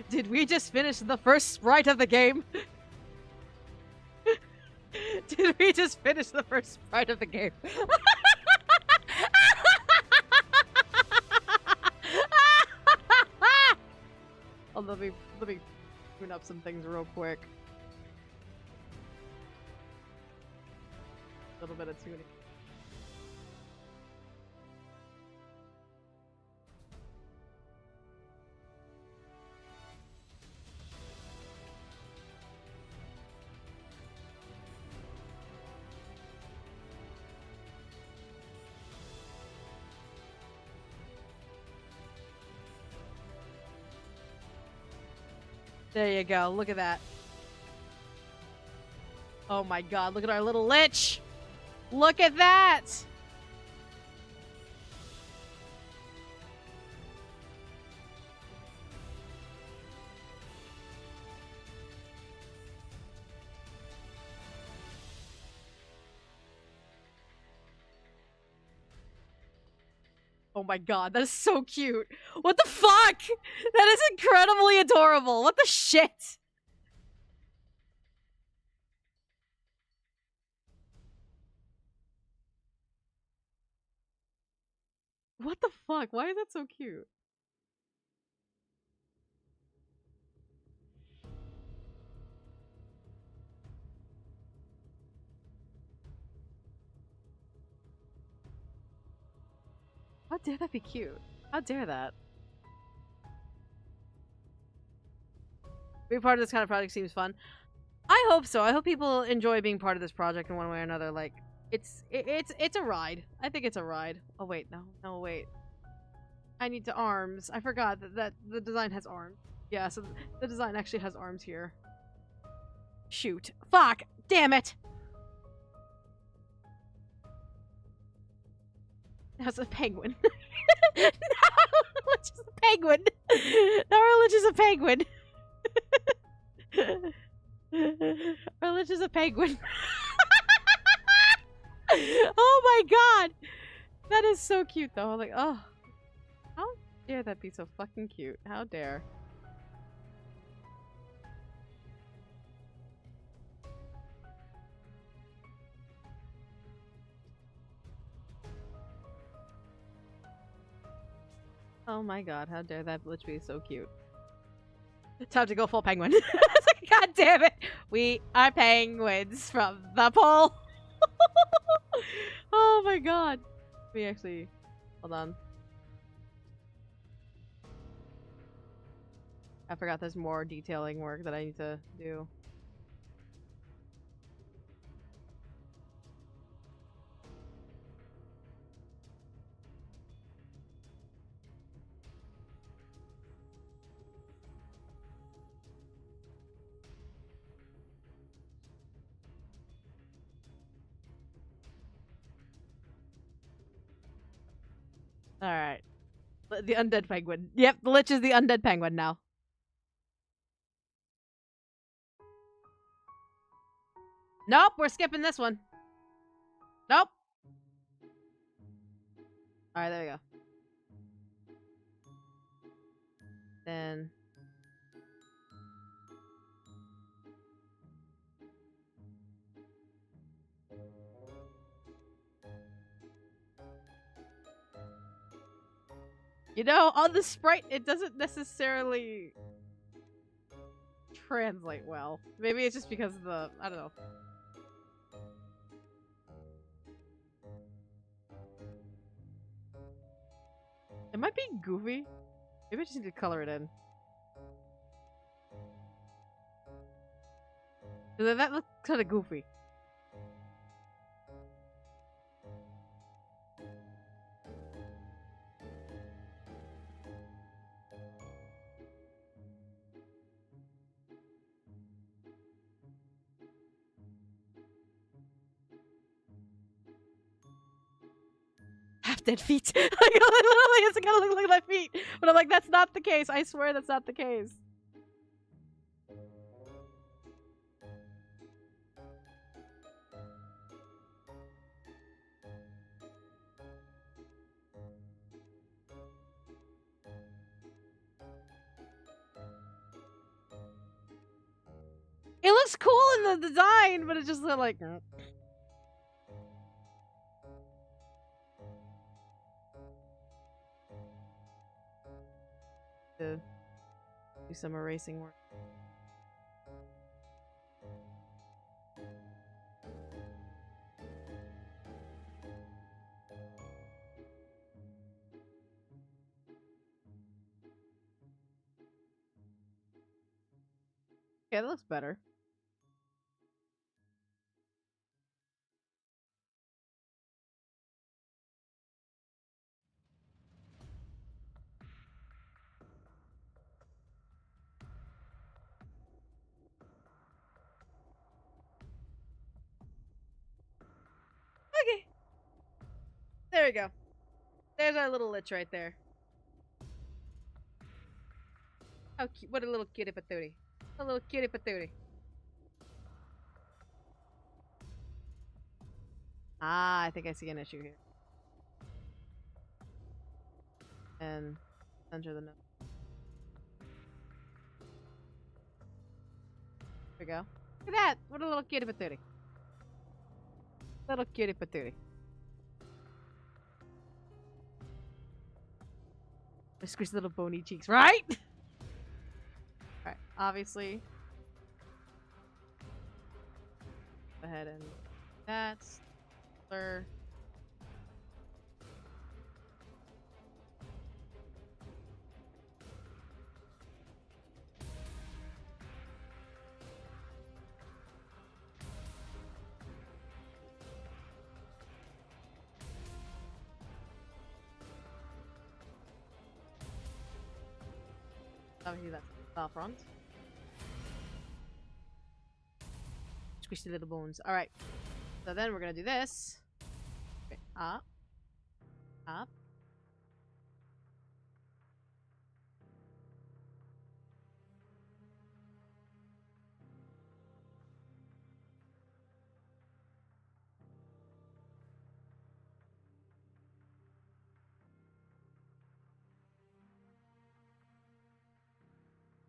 [SPEAKER 1] Did we just finish the first sprite of the game? Did we just finish the first sprite of the game? Oh, let me tune up some things real quick. A little bit of tuning. There you go. Look at that. Oh my god, look at our little lich! Look at that! Oh my god, that is so cute. What the fuck? That is incredibly adorable. What the shit? What the fuck? Why is that so cute? How dare that be cute? How dare that? Being part of this kind of project seems fun. I hope so. I hope people enjoy being part of this project in one way or another. Like, it's a ride. I think it's a ride. Oh wait, no wait. I need to arms. I forgot that the design has arms. Yeah, so the design actually has arms here. Shoot. Fuck! Damn it! That's a penguin. No, Lich is a penguin. No, Lich is a penguin. Lich is a penguin. Oh my god! That is so cute though. I'm like, oh. How dare that be so fucking cute? How dare. Oh my god, how dare that Lich be so cute. Time to go full penguin. God damn it! We are penguins from the pole! Oh my god. We actually... Hold on. I forgot there's more detailing work that I need to do. Alright. The undead penguin. Yep, the Lich is the undead penguin now. Nope, we're skipping this one. Nope. Alright, there we go. Then... You know, on the Sprite, it doesn't necessarily translate well. Maybe it's just because of the, I don't know. It might be goofy. Maybe I just need to color it in. That looks kind of goofy. Half dead feet. Like, literally, it's gonna look like my feet. But I'm like, that's not the case. I swear that's not the case. It looks cool in the design, but it's just like. To do some erasing work. Yeah, that looks better. Okay. There we go. There's our little lich right there. How cute. What a little kitty patootie. A little kitty patootie. Ah, I think I see an issue here. And center the note. There we go. Look at that! What a little kitty patootie. Little kitty patootie. I squished little bony cheeks, right? Alright, obviously. Go ahead and that's blur. Obviously that's far front. Squish the little bones. Alright. So then we're gonna do this. Okay. Up. Up.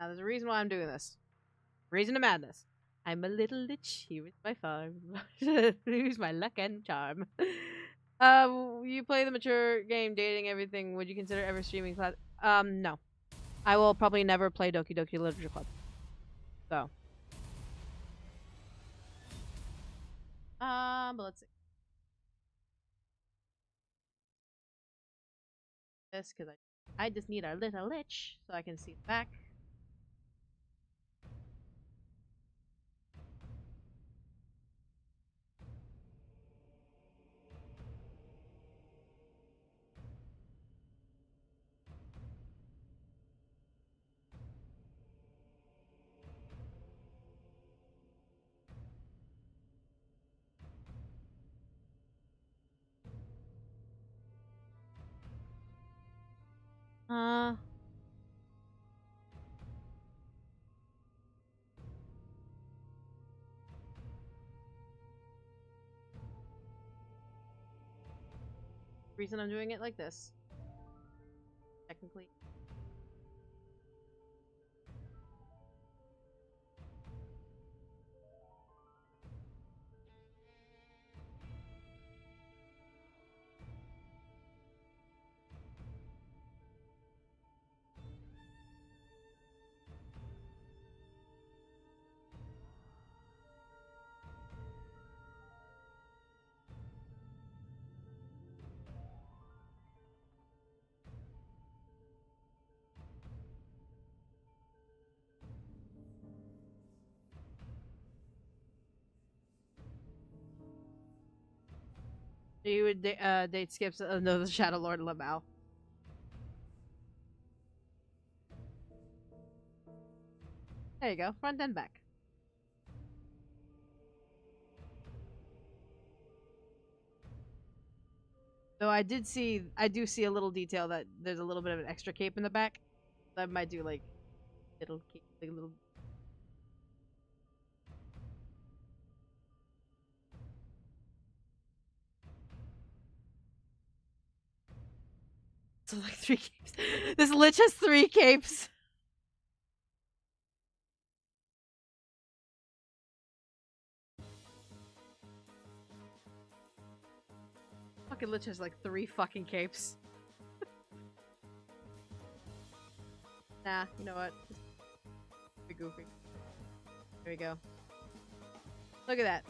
[SPEAKER 1] Now there's a reason why I'm doing this. Reason to madness. I'm a little lich here at my farm. Lose my luck and charm. You play the mature game, dating, everything. Would you consider ever streaming class? No. I will probably never play Doki Doki Literature Club. So. But let's see. This, because I just need a little lich so I can see the back. Uh, reason I'm doing it like this. Technically. You would date skips. No, the Shadow Lord Lamau. There you go, front and back. Though I do see a little detail that there's a little bit of an extra cape in the back. So I might do like little cape, like a little. So like 3 capes. This lich has 3 capes. Fucking lich has like 3 fucking capes. Nah, you know what? Be goofy. There we go. Look at that.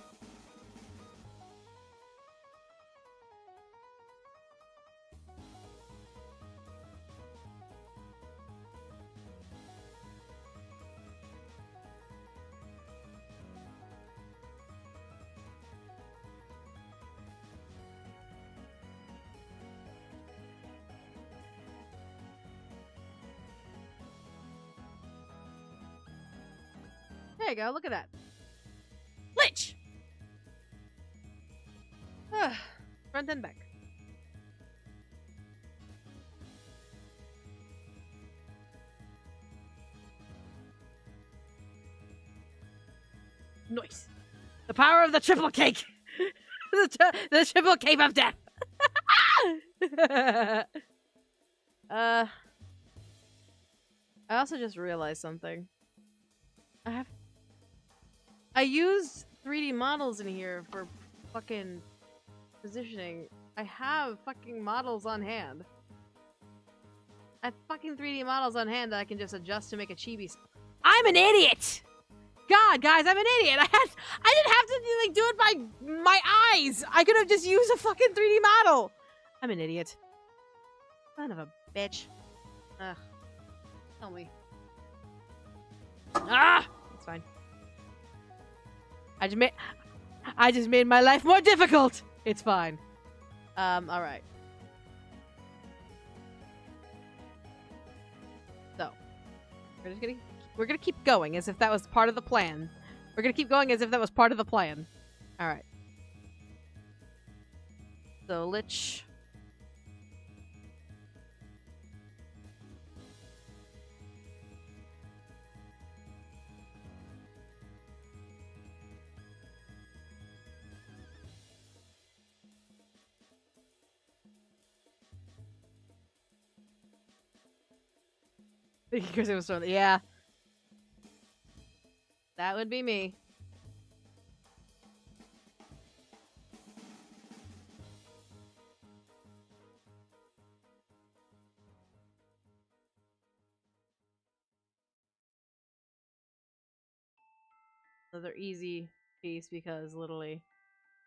[SPEAKER 1] There you go, look at that. Lich! Front and back. Nice. The power of the triple cake! the triple cape of death! I also just realized something. I used 3D models in here for fucking positioning. I have fucking models on hand. I have fucking 3D models on hand that I can just adjust to make a chibi. I'm an idiot! God, guys, I'm an idiot! I didn't have to like do it by my eyes! I could have just used a fucking 3D model! I'm an idiot. Son of a bitch. Ugh. Tell me. Ah! It's fine. I just made my life more difficult. It's fine. All right. So, we're gonna keep going as if that was part of the plan. We're gonna keep going as if that was part of the plan. All right. So, Lich. Because it was so, yeah. That would be me. Another easy piece because literally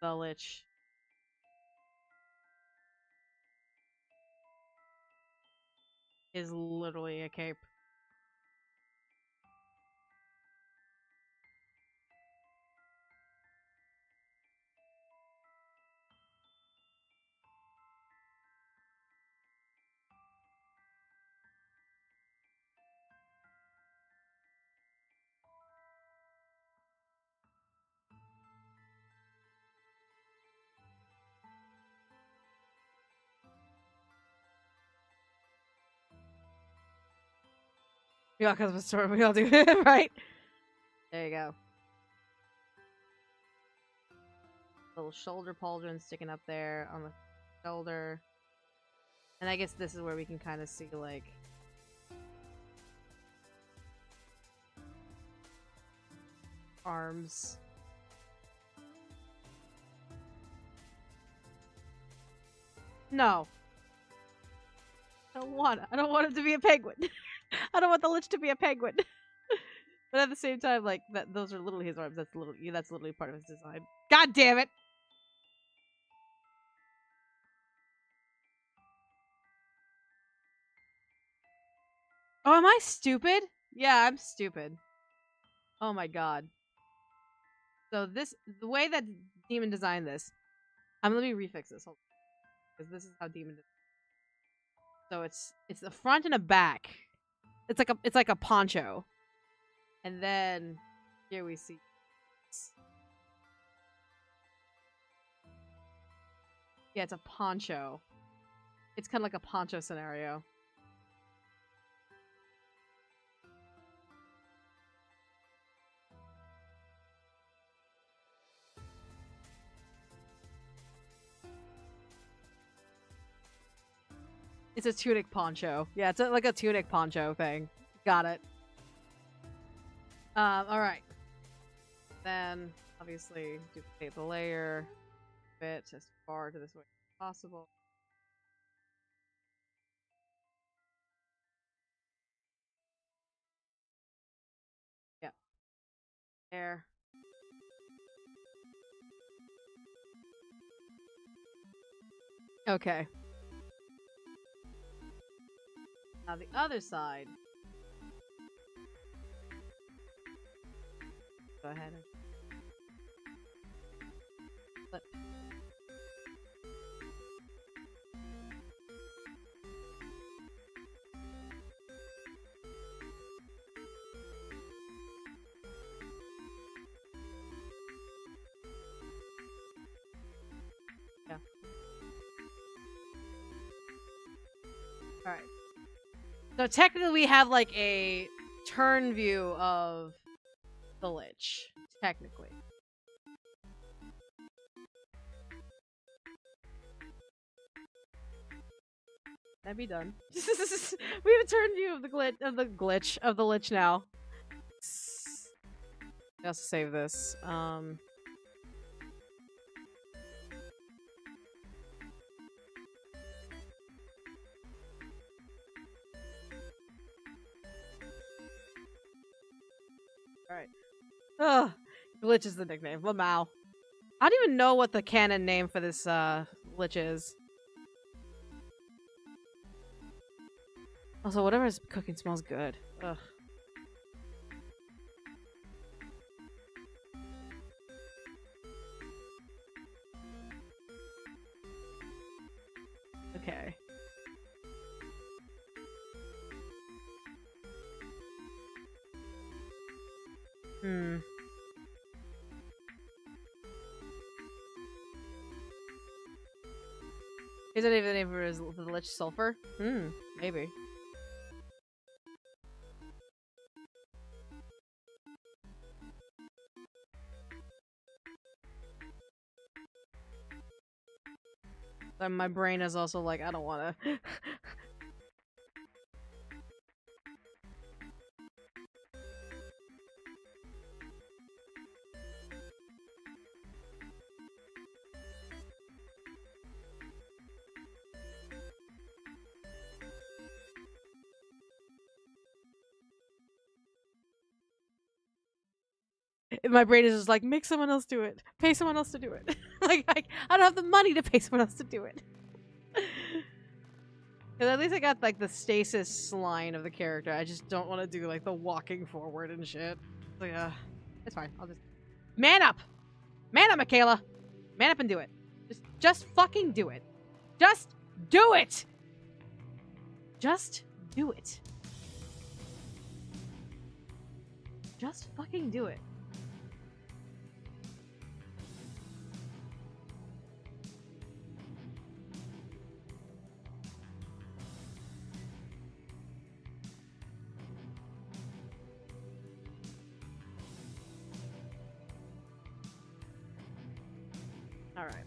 [SPEAKER 1] the Lich is literally a cape. We all cause of a sword, we all do it, right? There you go. Little shoulder pauldron sticking up there on the shoulder. And I guess this is where we can kind of see, like... arms. No. I don't want him to be a penguin. I don't want the Lich to be a penguin. But at the same time, like, those are literally his arms. That's literally part of his design. God damn it! Oh, am I stupid? Yeah, I'm stupid. Oh my god. So the way that Demon designed this, Let me refix this, because this is how demon. So it's the front and a back. It's like a poncho, and then here we see. Yeah, it's a poncho. It's kind of like a poncho scenario. It's a tunic poncho. Yeah, it's like a tunic poncho thing. Got it. All right. Then, obviously, duplicate the layer, fit as far to this way as possible. Yeah. There. Okay. Now the other side. Go ahead. Flip. Yeah. Alright. So technically we have like a turn view of the Lich. Technically. That'd be done. We have a turn view of the Lich now. Just save this. Alright. Ugh. Lich is the nickname. Lamau. I don't even know what the canon name for this Lich is. Also, whatever is cooking smells good. Ugh. Okay. Hmm. Is that even the name for the Lich Sulfur? Hmm. Maybe. But my brain is also like, I don't want to. My brain is just like, make someone else do it. Pay someone else to do it. Like, I don't have the money to pay someone else to do it. Because at least I got, like, the stasis line of the character. I just don't want to do, like, the walking forward and shit. Like, it's fine. I'll just... Man up! Man up, Michaela! Man up and do it. Just fucking do it. Just do it! Just do it. Just fucking do it. Alright.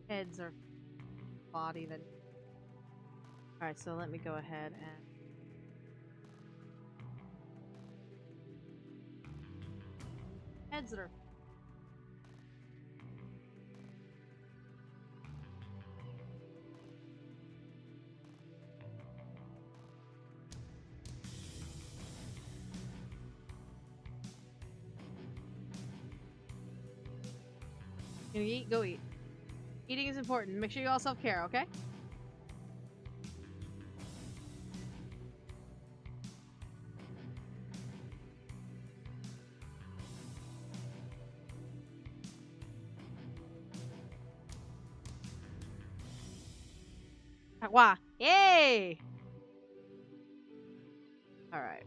[SPEAKER 1] Heads are body then. Alright, so let me go ahead and heads that are You eat? Go eat. Eating is important. Make sure you all self-care, okay? Wow. Yay! Alright.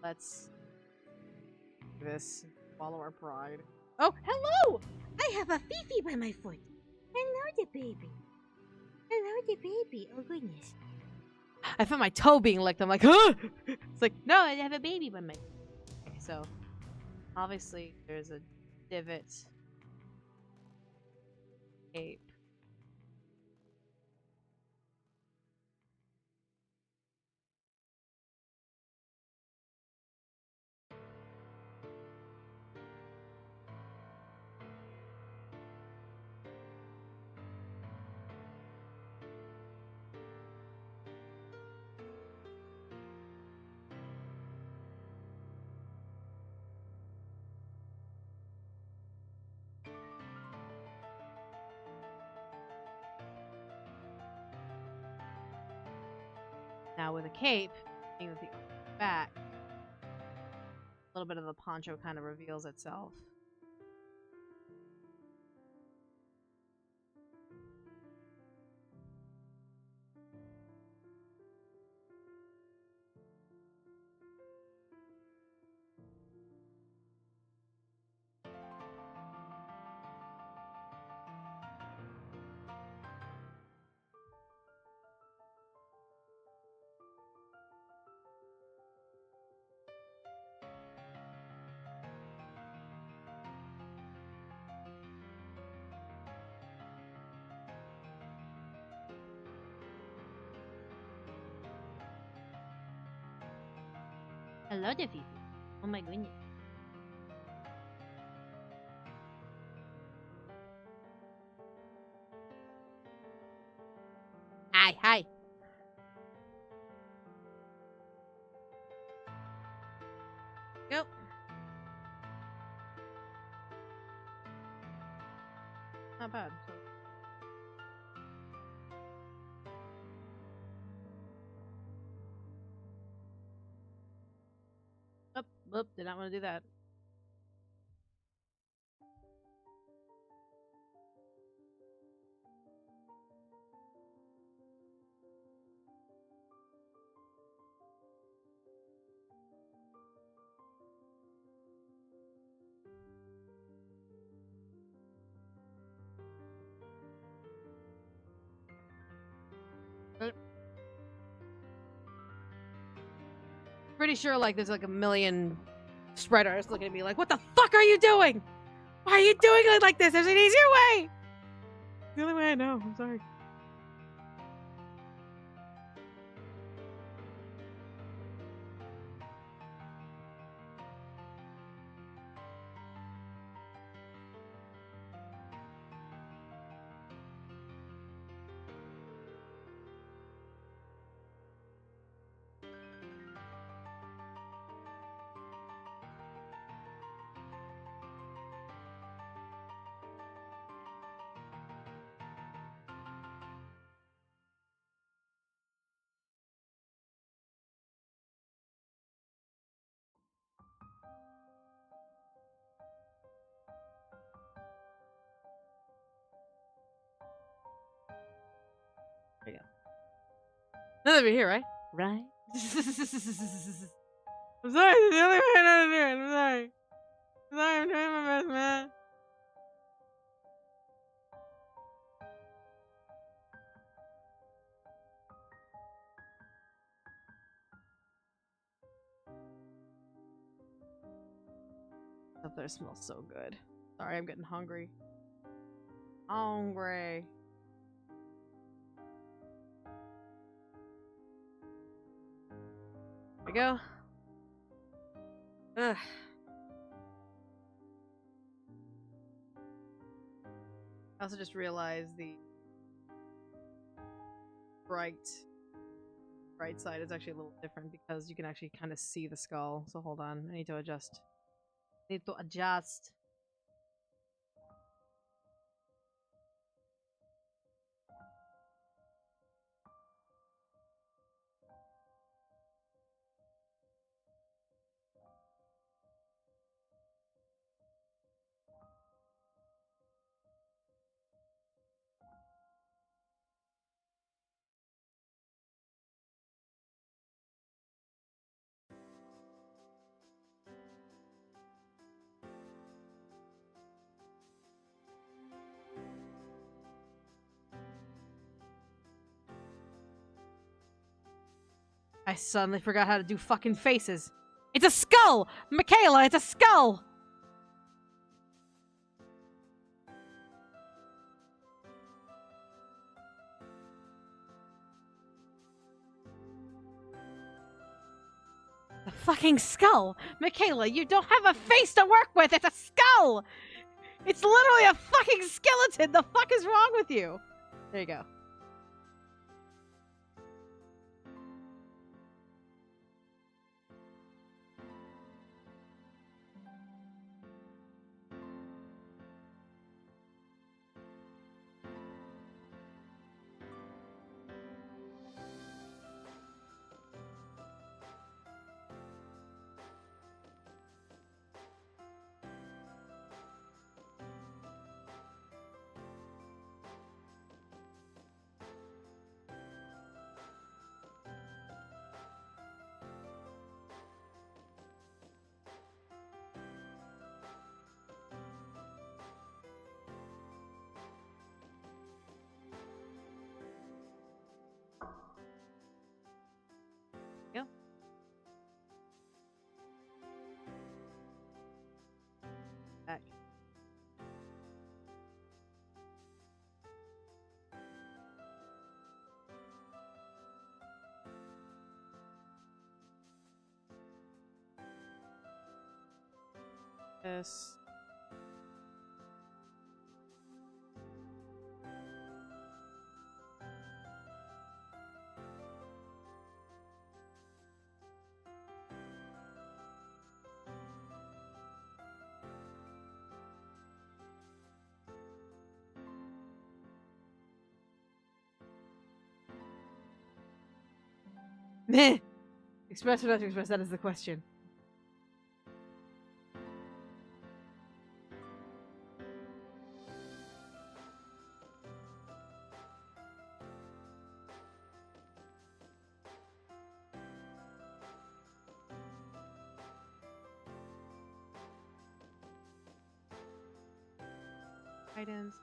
[SPEAKER 1] Let's do this. Follow our pride. Oh,
[SPEAKER 2] Hello! I have a Fifi by my foot. Hello, the baby. Hello, the baby. Oh, goodness.
[SPEAKER 1] I felt my toe being licked. I'm like, huh! It's like, no, I have a baby by my. Okay, so obviously there's a divot. Cape. Now with a cape, being with the back, a little bit of the poncho kind of reveals itself.
[SPEAKER 2] Hello, the Fifi. Oh, my goodness.
[SPEAKER 1] Hi, hi. Go. Not bad. Oop, did not want to do that. Pretty sure, like, there's like a million Sprite artists looking at me like, what the fuck are you doing? Why are you doing it like this? There's an easier way! The only way I know. I'm sorry. There you go. None of you here, right? Right? I'm sorry, it's the only way I know to do it. I'm sorry. I'm sorry, I'm trying my best, man. Up there smells so good. Sorry, I'm getting hungry. Hungry. There we go. Ugh. I also just realized the right side is actually a little different because you can actually kind of see the skull. So hold on, I need to adjust. Need to adjust. I suddenly forgot how to do fucking faces. It's a skull! Michaela, it's a skull! A fucking skull! Michaela, you don't have a face to work with! It's a skull! It's literally a fucking skeleton! The fuck is wrong with you? There you go. Yep. Back. This. Meh! Express or not express, that is the question. Items.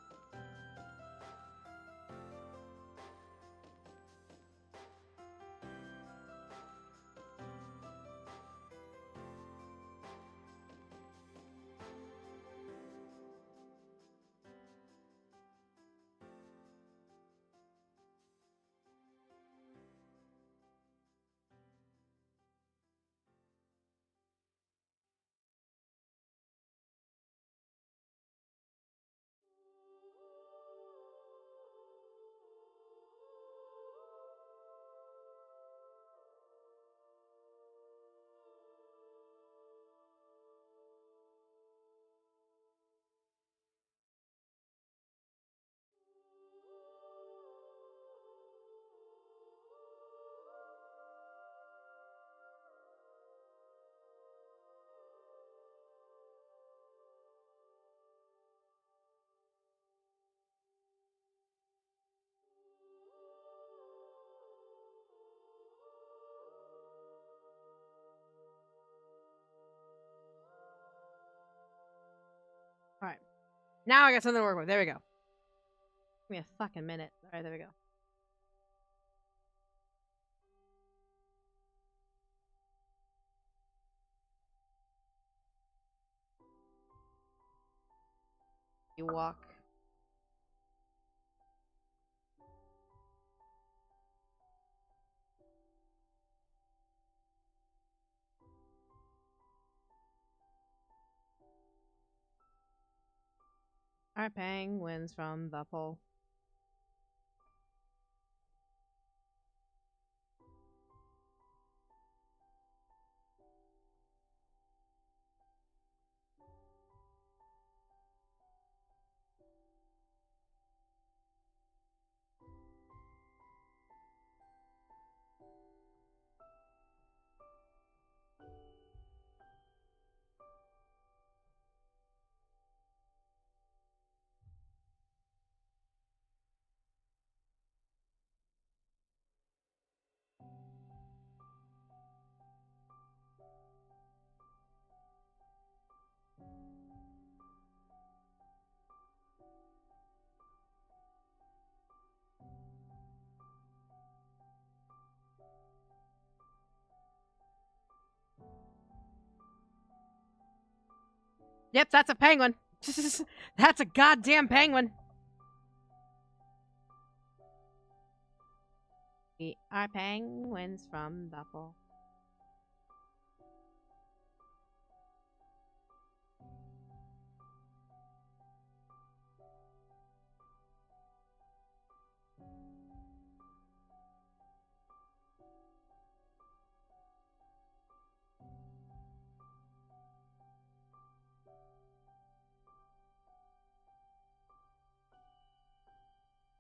[SPEAKER 1] Alright. Now I got something to work with. There we go. Give me a fucking minute. Alright, there we go. You walk. Our penguins from the pole. Yep, that's a penguin. That's a goddamn penguin. We are penguins from the fall.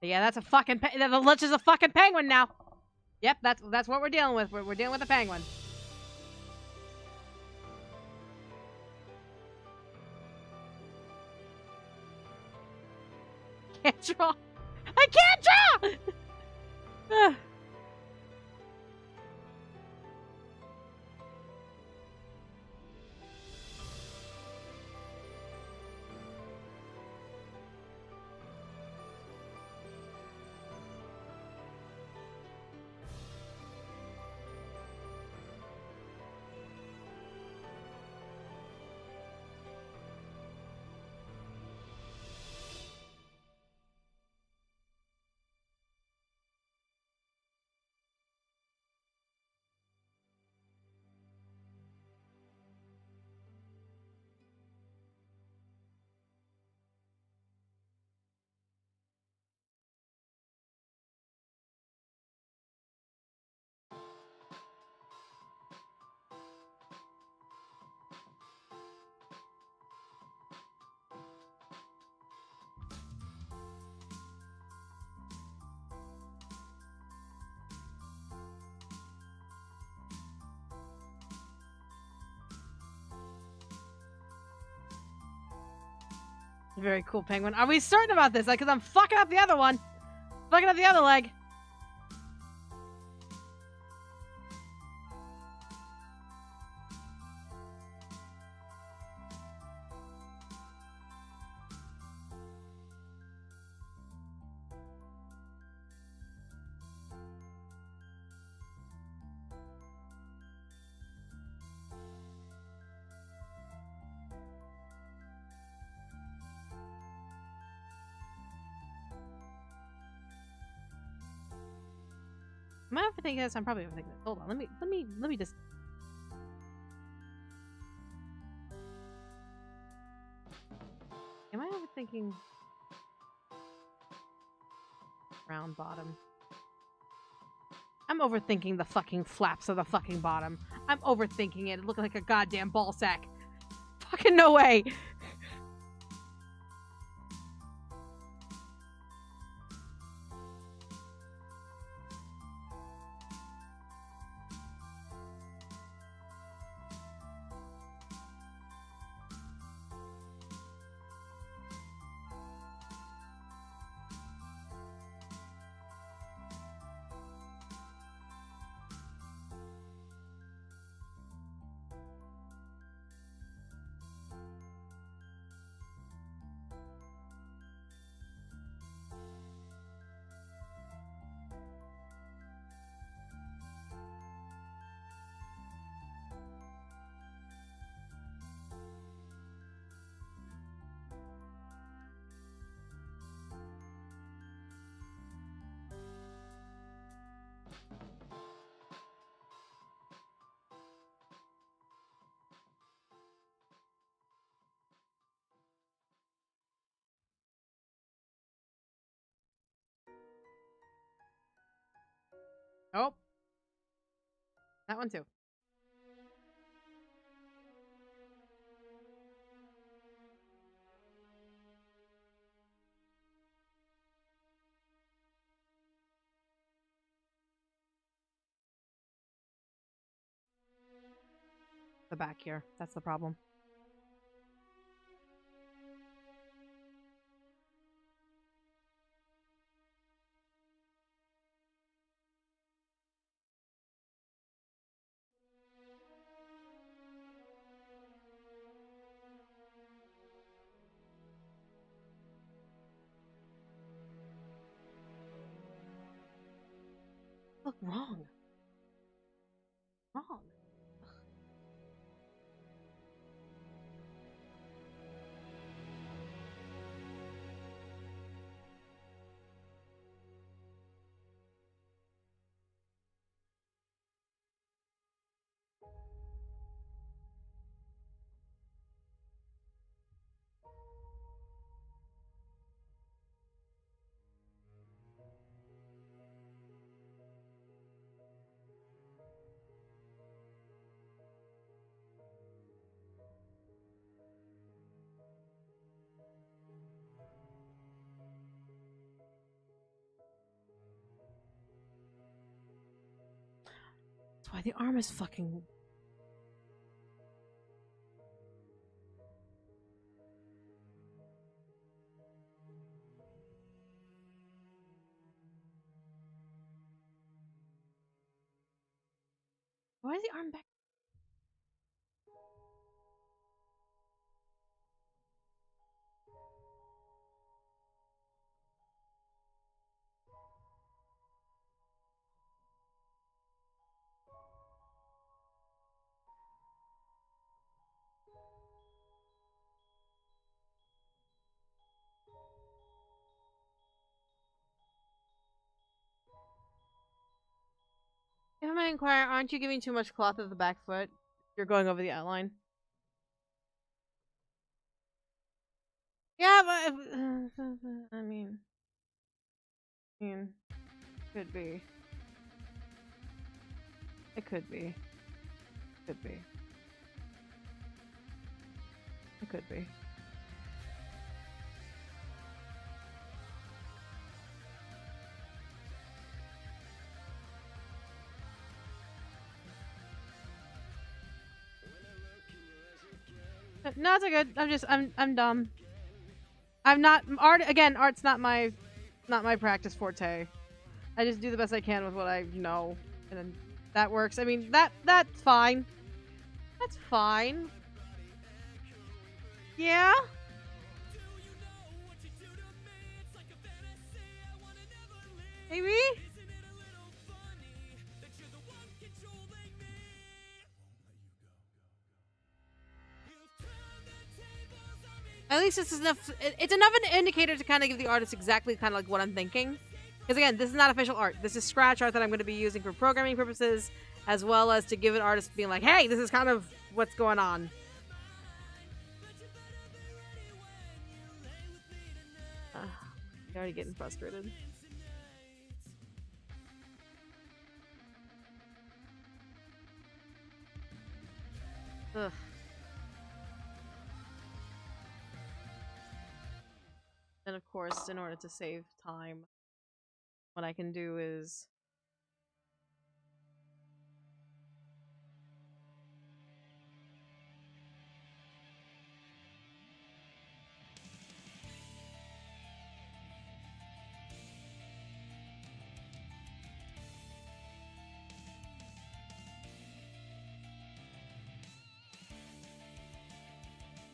[SPEAKER 1] Yeah, that's a fucking the Lich is a fucking penguin now. Yep, that's what we're dealing with. We're dealing with a penguin. Can't draw. I can't draw. Very cool penguin. Are we certain about this? Like, cause I'm fucking up the other one. Fucking up the other leg. Am I overthinking this? I'm probably overthinking this. Hold on. Let me just. Am I overthinking round bottom? I'm overthinking the fucking flaps of the fucking bottom. I'm overthinking it. It looks like a goddamn ball sack. Fucking no way. Oh. That one too. The back here. That's the problem. Look, wrong. Wrong. The arm is fucking... Why is the arm back? If I might inquire, aren't you giving too much cloth of the back foot? You're going over the outline. Yeah, but if, I mean, could be. It could be. Could be. It could be. No, it's all good. I'm dumb. I'm not art's not my practice forte. I just do the best I can with what I know, and then that works. I mean, that's fine. That's fine. Yeah. Maybe. At least it's enough. It's enough an indicator to kind of give the artist exactly kind of like what I'm thinking. Because again, this is not official art. This is scratch art that I'm going to be using for programming purposes, as well as to give an artist being like, "Hey, this is kind of what's going on." You're already getting frustrated. Ugh. And of course, in order to save time, what I can do is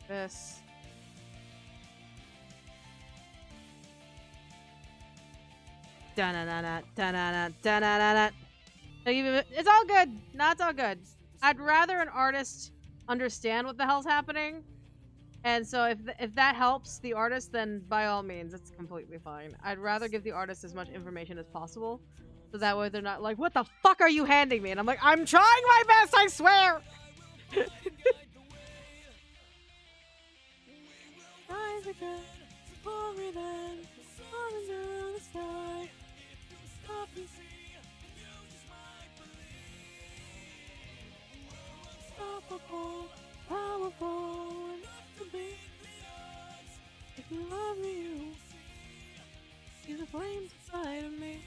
[SPEAKER 1] this. Da-na-na-na, da-na-na, da-na-na-na. It's all good. No, it's all good. I'd rather an artist understand what the hell's happening. And so if that helps the artist, then by all means, it's completely fine. I'd rather give the artist as much information as possible. So that way they're not like, what the fuck are you handing me? And I'm like, I'm trying my best, I swear! Powerful, if you love me, see the flames inside of me.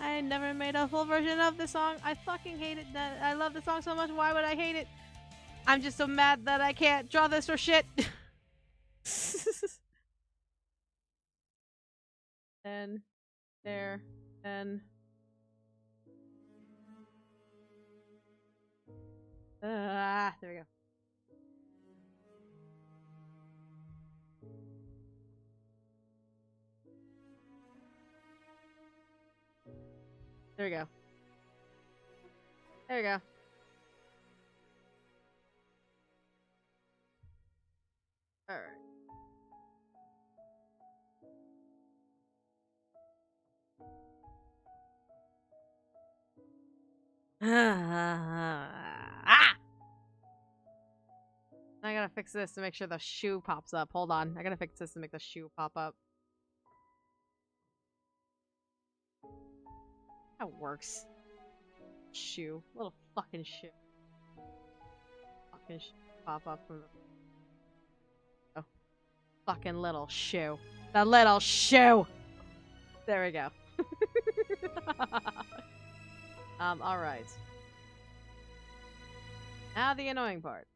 [SPEAKER 1] I never made a full version of this song. I fucking hate it. I love the song so much. Why would I hate it? I'm just so mad that I can't draw this or shit. And there, and there we go. There we go. There we go. All right. Ah! I gotta fix this to make sure the shoe pops up. Hold on. I gotta fix this to make the shoe pop up. That works. Shoe. Little fucking shoe. Fucking shoe pop up from the... Oh. Fucking little shoe. The little shoe! There we go. Alright. Now the annoying part.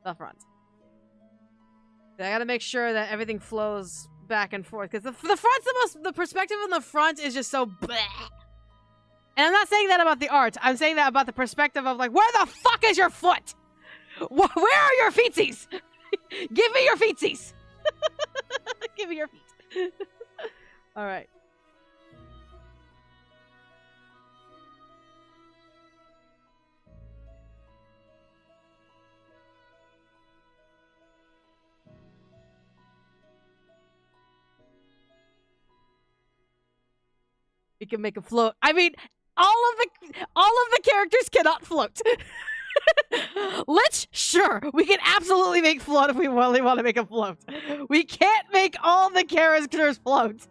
[SPEAKER 1] The front. I gotta make sure that everything flows back and forth, because the front's the perspective on the front is just so bleh. And I'm not saying that about the art. I'm saying that about the perspective of, like, where the fuck is your foot? Where are your feetsies? Give me your feetsies. Give me your feet. All right. We can make a float. I mean, all of the characters cannot float. Sure, we can absolutely make float if we really want to make a float. We can't make all the characters float.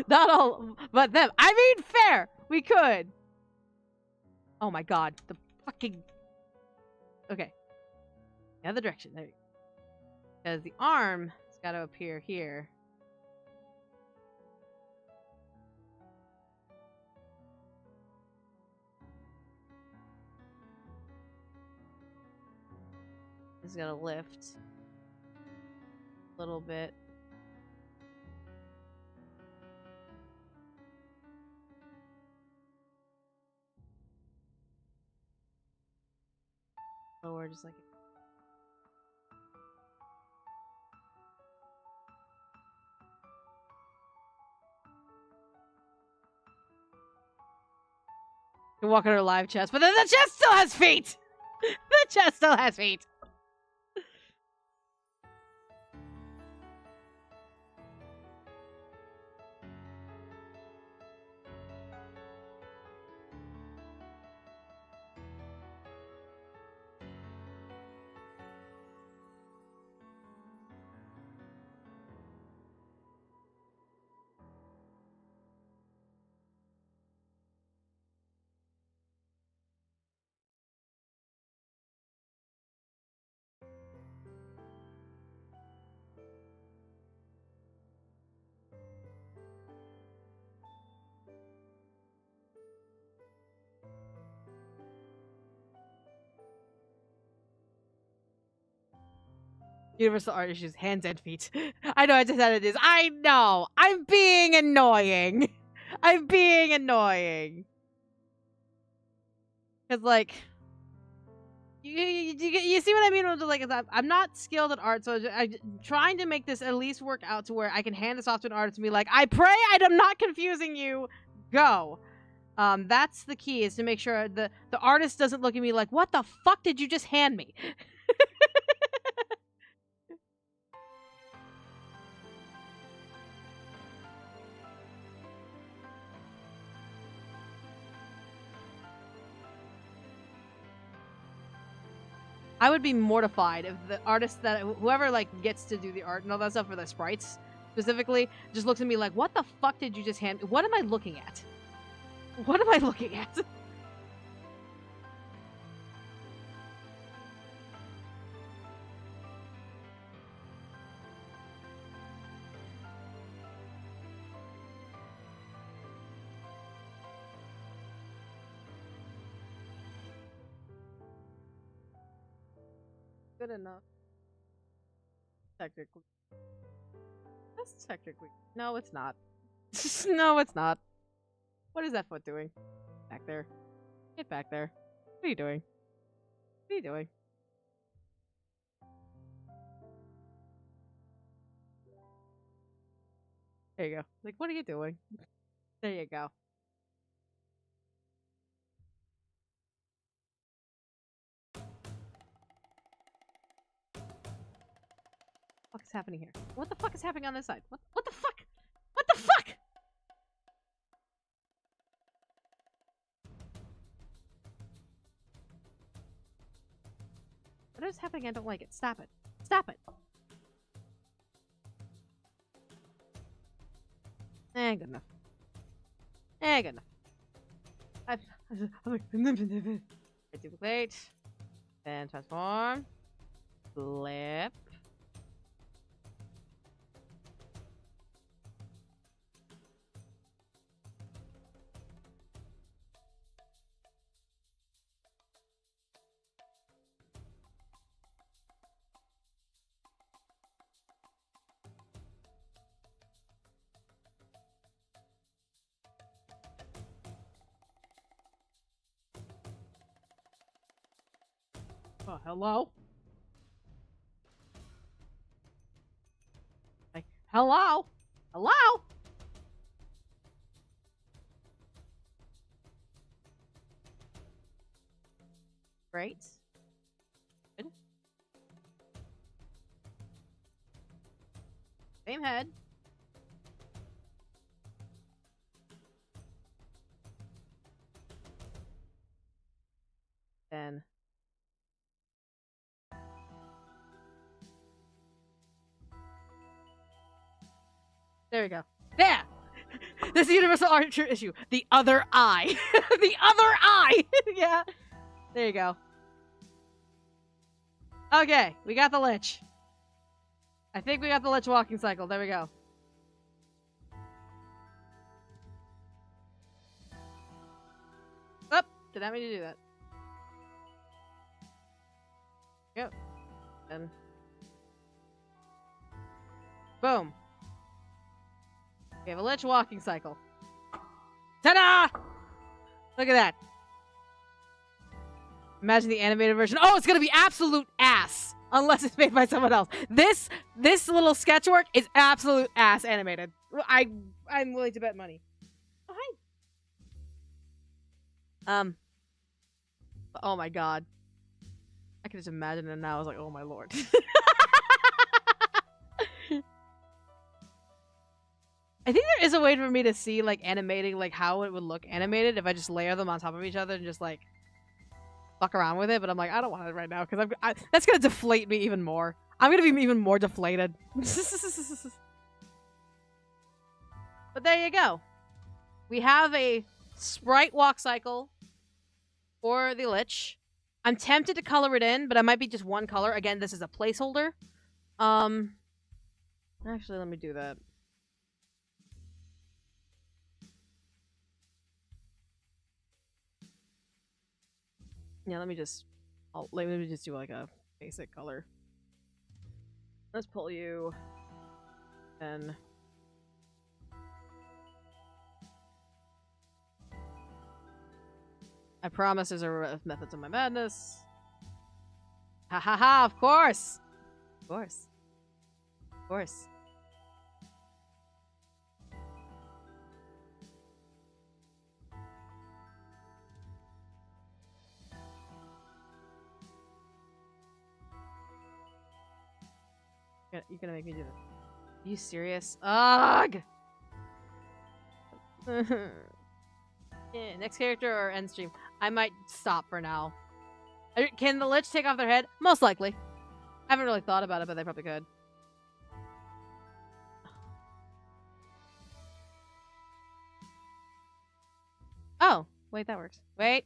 [SPEAKER 1] Not all, but them. I mean, fair. We could. Oh my god, the fucking. Okay. The other direction. There you go. Because the arm has got to appear here. This is gonna lift a little bit. Lower, just like. You can walk on her live chest, but then the chest still has feet! The chest still has feet! Universal art issues, hands and feet. I know I just said it is. I know! I'm being annoying! I'm being annoying! Because, like... You see what I mean? Like, I'm not skilled at art, so I'm trying to make this at least work out to where I can hand this off to an artist and be like, I pray I'm not confusing you! Go! That's the key, is to make sure the artist doesn't look at me like, what the fuck did you just hand me? I would be mortified if the artist whoever, like, gets to do the art and all that stuff for the sprites, specifically, just looks at me like, what the fuck did you just hand me? What am I looking at? What am I looking at? Good enough. Technically. That's technically. No, it's not. No, it's not. What is that foot doing? Back there. Get back there. What are you doing? What are you doing? There you go. Like, what are you doing? There you go. What is happening here? What the fuck is happening on this side? What the fuck? What the fuck? What is happening? I don't like it. Stop it. Stop it. Good enough. Good enough. Duplicate. Then transform. Flip. Oh, hello? Like, hello? Hello? Great. Good. Same head. Then there we go. There! This is the universal art issue. The other eye. The other eye! Yeah. There you go. Okay, we got the Lich. I think we got the Lich walking cycle. There we go. Oh, did not mean to do that. Yep. And boom. We have a Lich walking cycle. Ta-da! Look at that. Imagine the animated version. Oh, it's gonna be absolute ass. Unless it's made by someone else. This little sketchwork is absolute ass animated. I'm willing to bet money. Oh, hi. Oh my god. I can just imagine it now. I was like, oh my lord. I think there is a way for me to see, like, animating, like, how it would look animated if I just layer them on top of each other and just, like, fuck around with it. But I'm like, I don't want it right now because that's going to deflate me even more. I'm going to be even more deflated. But there you go. We have a Sprite walk cycle for the Lich. I'm tempted to color it in, but I might be just one color. Again, this is a placeholder. Actually, let me do that. Yeah, let me just do like a basic color. Let's pull you and I promise there's a method to my madness. Ha ha ha, of course. Of course. Of course. You're gonna make me do that. Are you serious? Ugh! Yeah, next character or end stream? I might stop for now. Can the Lich take off their head? Most likely. I haven't really thought about it, but they probably could. Oh, wait, that works. Wait.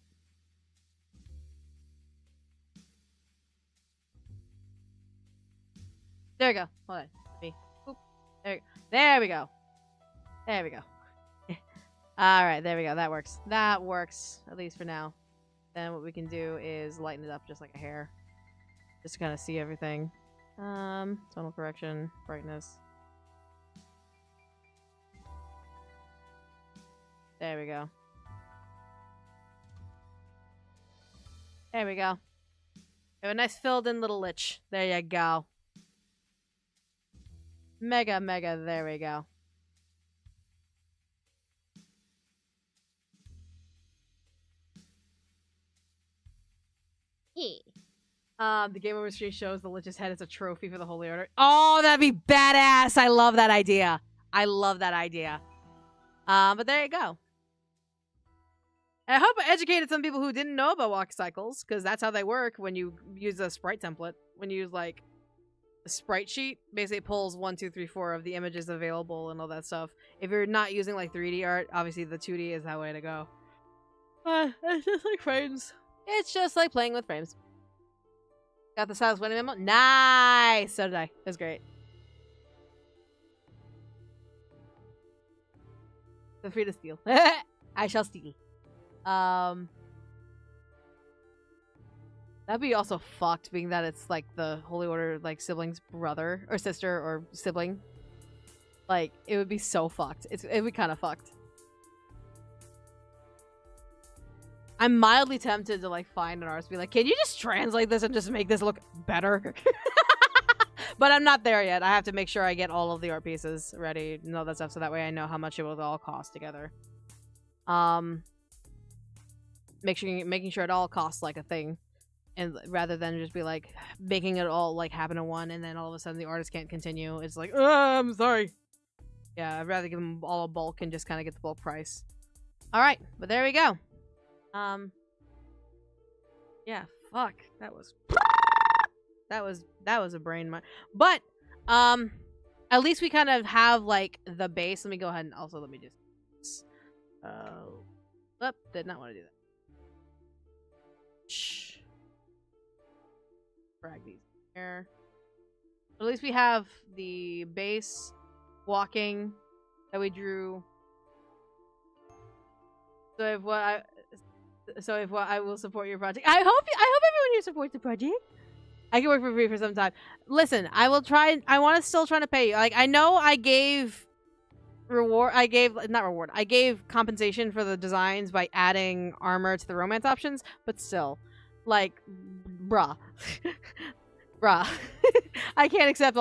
[SPEAKER 1] There we go. Hold on. Boop. There we go. There we go. Alright, there we go. That works. That works. At least for now. Then what we can do is lighten it up just like a hair. Just to kind of see everything. Tonal correction, brightness. There we go. There we go. We have a nice filled in little Lich. There you go. Mega, there we go. The Game Over Stream shows the Lich's head as a trophy for the Holy Order. Oh, that'd be badass! I love that idea. I love that idea. But there you go. And I hope I educated some people who didn't know about walk cycles, because that's how they work when you use a sprite template. When you use like a sprite sheet, basically it pulls 1, 2, 3, 4 of the images available and all that stuff. If you're not using like 3D art, obviously the 2D is that way to go. It's just like frames. It's just like playing with frames. Got the Silas winning memo. Nice. So did I. It was great. Feel free to steal. I shall steal. That'd be also fucked, being that it's like the Holy Order, like sibling's brother or sister or sibling. Like, it would be so fucked. It'd be kind of fucked. I'm mildly tempted to like find an artist, be like, can you just translate this and just make this look better? But I'm not there yet. I have to make sure I get all of the art pieces ready and all that stuff, so that way I know how much it will all cost together. Making sure it all costs like a thing, and rather than just be like making it all like happen in one, and then all of a sudden the artist can't continue. It's like, I'm sorry. Yeah, I'd rather give them all a bulk and just kind of get the bulk price. All right, but there we go. Yeah, fuck. That was a brain mine. But at least we kind of have like the base. Let me go ahead and also let me just did not want to do that. Shh. Drag these here. At least we have the base walking that we drew. So if what I will support your project. I hope everyone here supports the project. I can work for free for some time. Listen, I will try. I want to still trying to pay you. Like, I know I gave I gave compensation for the designs by adding armor to the romance options, but still, like, bruh. Bruh. I can't accept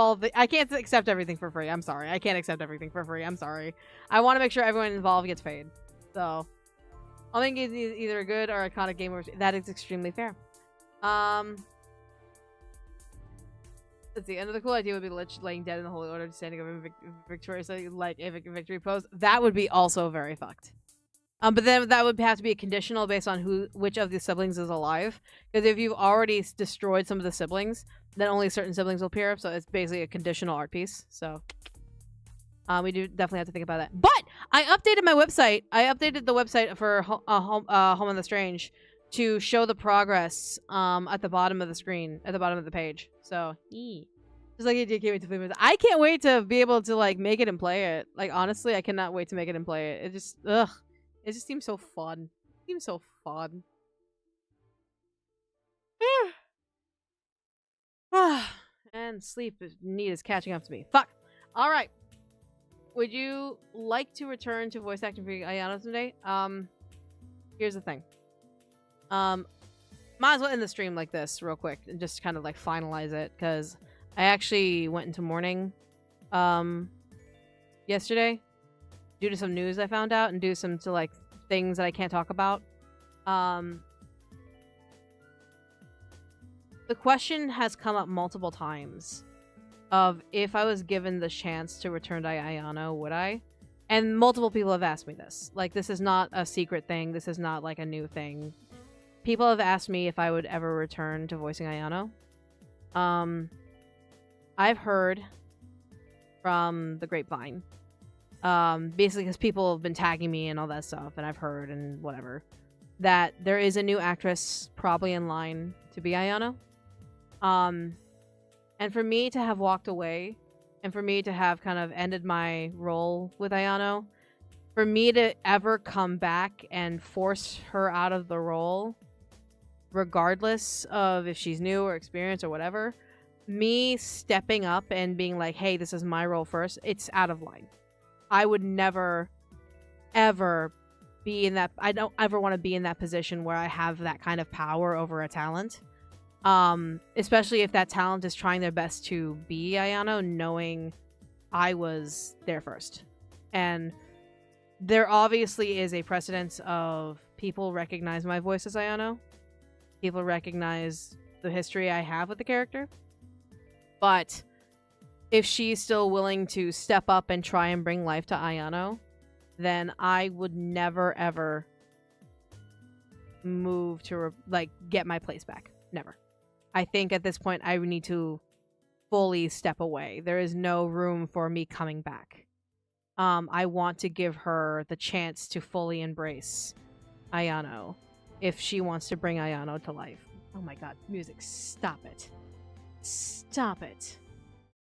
[SPEAKER 1] everything for free. I'm sorry. I can't accept everything for free. I'm sorry. I want to make sure everyone involved gets paid. So, I think it's either a good or iconic game. That is extremely fair. Let's see. Another cool idea would be Lich laying dead in the Holy Order, standing over victoriously, like a victory pose. That would be also very fucked. But then that would have to be a conditional based on which of the siblings is alive. Because if you've already destroyed some of the siblings, then only certain siblings will appear. So it's basically a conditional art piece. So we do definitely have to think about that. But I updated my website. I updated the website for Home of the Strange to show the progress at the bottom of the screen, at the bottom of the page. So, just like you can't wait to play it. I can't wait to be able to like make it and play it. Like, honestly, I cannot wait to make it and play it. It just seems so fun. It seems so fun. And sleep need is catching up to me. Fuck. All right. Would you like to return to voice acting for Ayano someday? Here's the thing. Might as well end the stream like this real quick and just kind of like finalize it, because I actually went into mourning yesterday due to some news I found out and due to like things that I can't talk about. The question has come up multiple times of if I was given the chance to return to Ayano, would I? And multiple people have asked me this. Like, this is not a secret thing. This is not like a new thing. People have asked me if I would ever return to voicing Ayano. I've heard from the grapevine, basically because people have been tagging me and all that stuff, and I've heard and whatever, that there is a new actress probably in line to be Ayano. And for me to have walked away, and for me to have kind of ended my role with Ayano, for me to ever come back and force her out of the role, regardless of if she's new or experienced or whatever, me stepping up and being like, hey, this is my role first, it's out of line. I would never, ever be in that... I don't ever want to be in that position where I have that kind of power over a talent. Especially if that talent is trying their best to be Ayano, knowing I was there first. And there obviously is a precedence of people recognize my voice as Ayano. People recognize the history I have with the character. But if she's still willing to step up and try and bring life to Ayano, then I would never, ever move to get my place back. Never. I think at this point I need to fully step away. There is no room for me coming back. I want to give her the chance to fully embrace Ayano if she wants to bring Ayano to life. Oh my god, music, stop it. Stop it.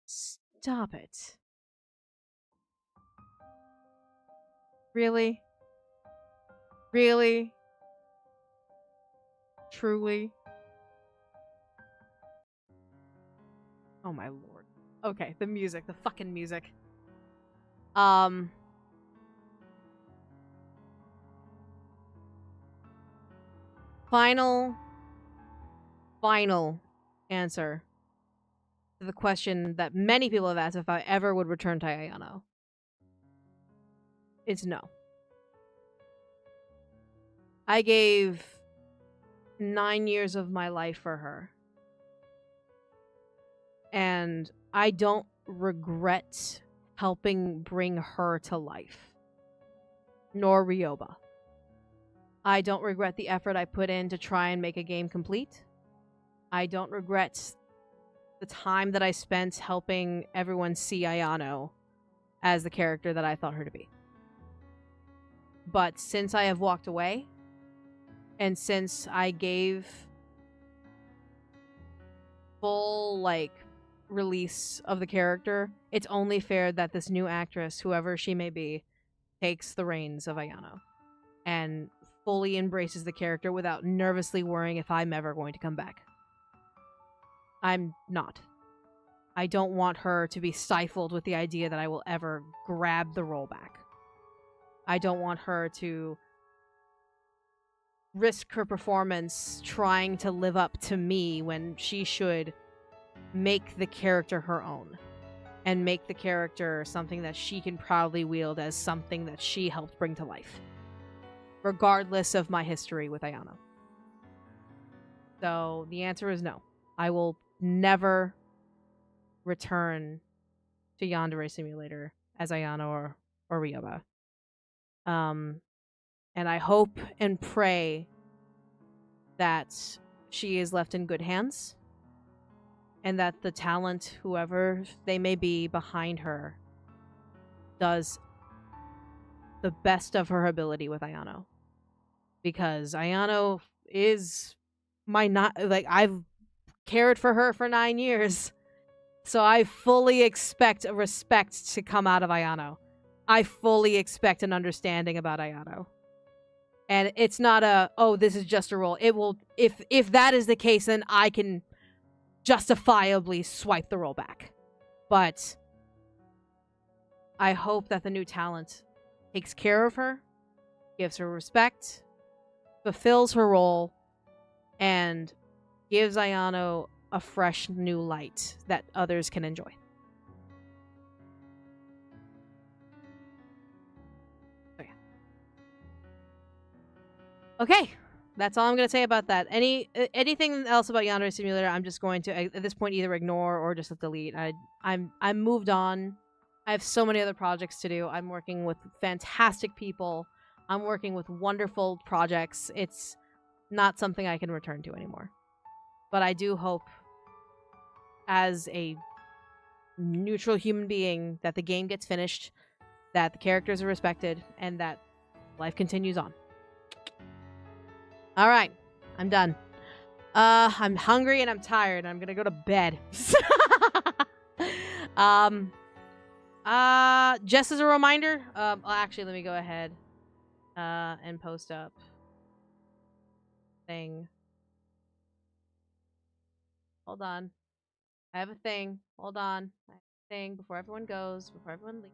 [SPEAKER 1] Stop it. Really? Really? Truly? Oh my lord. Okay, the music, the fucking music. Final answer to the question that many people have asked if I ever would return to Ayano. It's no. I gave 9 years of my life for her. And I don't regret helping bring her to life. Nor Ryoba. I don't regret the effort I put in to try and make a game complete. I don't regret the time that I spent helping everyone see Ayano as the character that I thought her to be. But since I have walked away, and since I gave full, release of the character, it's only fair that this new actress, whoever she may be, takes the reins of Ayano and fully embraces the character without nervously worrying if I'm ever going to come back. I'm not. I don't want her to be stifled with the idea that I will ever grab the role back. I don't want her to risk her performance trying to live up to me when she should make the character her own and make the character something that she can proudly wield as something that she helped bring to life, regardless of my history with Ayano. So the answer is no. I will never return to Yandere Simulator as Ayano or Ryoba. And I hope and pray that she is left in good hands and that the talent, whoever they may be behind her, does the best of her ability with Ayano. Because Ayano is I've cared for her for 9 years. So I fully expect a respect to come out of Ayano. I fully expect an understanding about Ayano. And it's not this is just a role. It will, if that is the case, then I can justifiably swipe the role back. But I hope that the new talent takes care of her, gives her respect, fulfills her role, and gives Ayano a fresh new light that others can enjoy. So yeah. Okay, that's all I'm going to say about that. Anything else about Yandere Simulator, I'm just going to at this point either ignore or just delete. I'm moved on. I have so many other projects to do. I'm working with fantastic people. I'm working with wonderful projects. It's not something I can return to anymore. But I do hope, as a neutral human being, that the game gets finished, that the characters are respected, and that life continues on. All right, I'm done. I'm hungry and I'm tired. I'm gonna go to bed. Just as a reminder, actually, let me go ahead, and post up thing. Hold on. I have a thing. Hold on. I have a thing before everyone goes, before everyone leaves.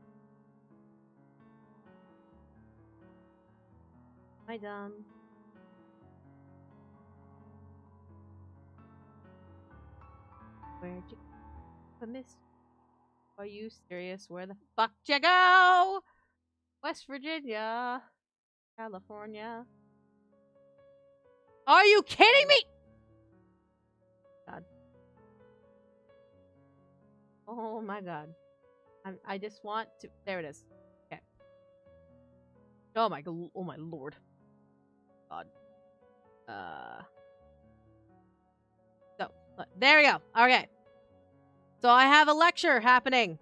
[SPEAKER 1] Am I dumb? Where'd you go, miss? Are you serious? Where the fuck you go? West Virginia. California. Are you kidding me? God. Oh my god. I just want to. There it is. Okay. Oh my lord. God. So, there we go. Okay. So I have a lecture happening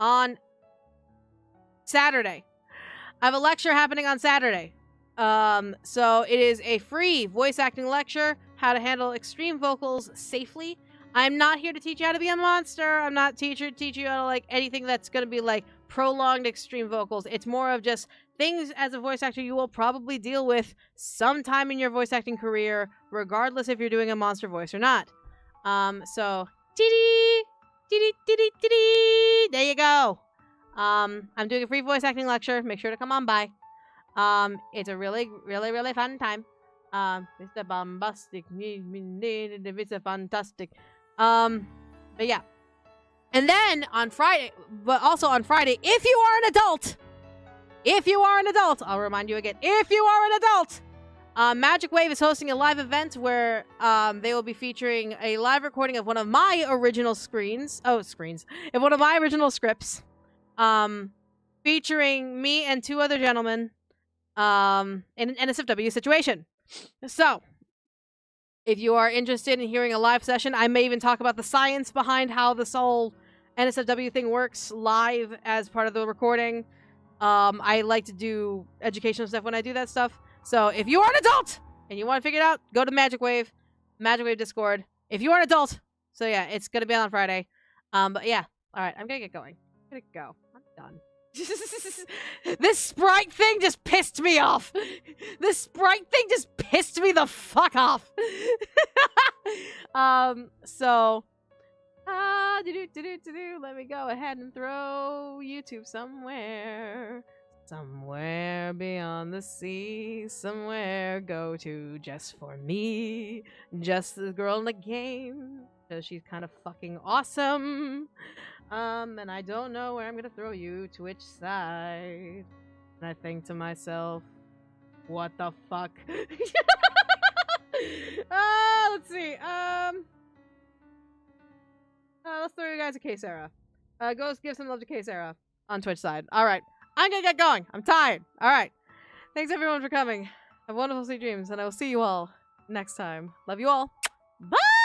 [SPEAKER 1] on Saturday. So it is a free voice acting lecture, how to handle extreme vocals safely. I'm not here to teach you how to be a monster. I'm not teach you how to like anything that's going to be like prolonged extreme vocals. It's more of just things as a voice actor you will probably deal with sometime in your voice acting career, regardless if you're doing a monster voice or not. So there you go. I'm doing a free voice acting lecture. Make sure to come on by. It's a really, really, really fun time. It's a bombastic. It's a fantastic. But yeah. And then on Friday, if you are an adult, I'll remind you again, if you are an adult, Magic Wave is hosting a live event where they will be featuring a live recording of one of my original one of my original scripts, featuring me and two other gentlemen, in an NSFW situation. So, if you are interested in hearing a live session, I may even talk about the science behind how this whole NSFW thing works live as part of the recording. I like to do educational stuff when I do that stuff. So if you are an adult and you want to figure it out, go to Magic Wave Discord. If you are an adult, so yeah, it's gonna be on Friday. But yeah, all right, I'm gonna get going. I'm gonna go. I'm done. This Sprite thing just pissed me off. This Sprite thing just pissed me the fuck off. So, let me go ahead and throw YouTube somewhere. Somewhere beyond the sea, somewhere go to just for me. Just the girl in the game, because she's kind of fucking awesome. And I don't know where I'm gonna throw you, to which side. And I think to myself, what the fuck? Let's see. Let's throw you guys a K-Sarah. Go give some love to K-Sarah on Twitch side. Alright. I'm gonna get going. I'm tired. Alright. Thanks everyone for coming. Have wonderful sweet dreams, and I will see you all next time. Love you all. Bye!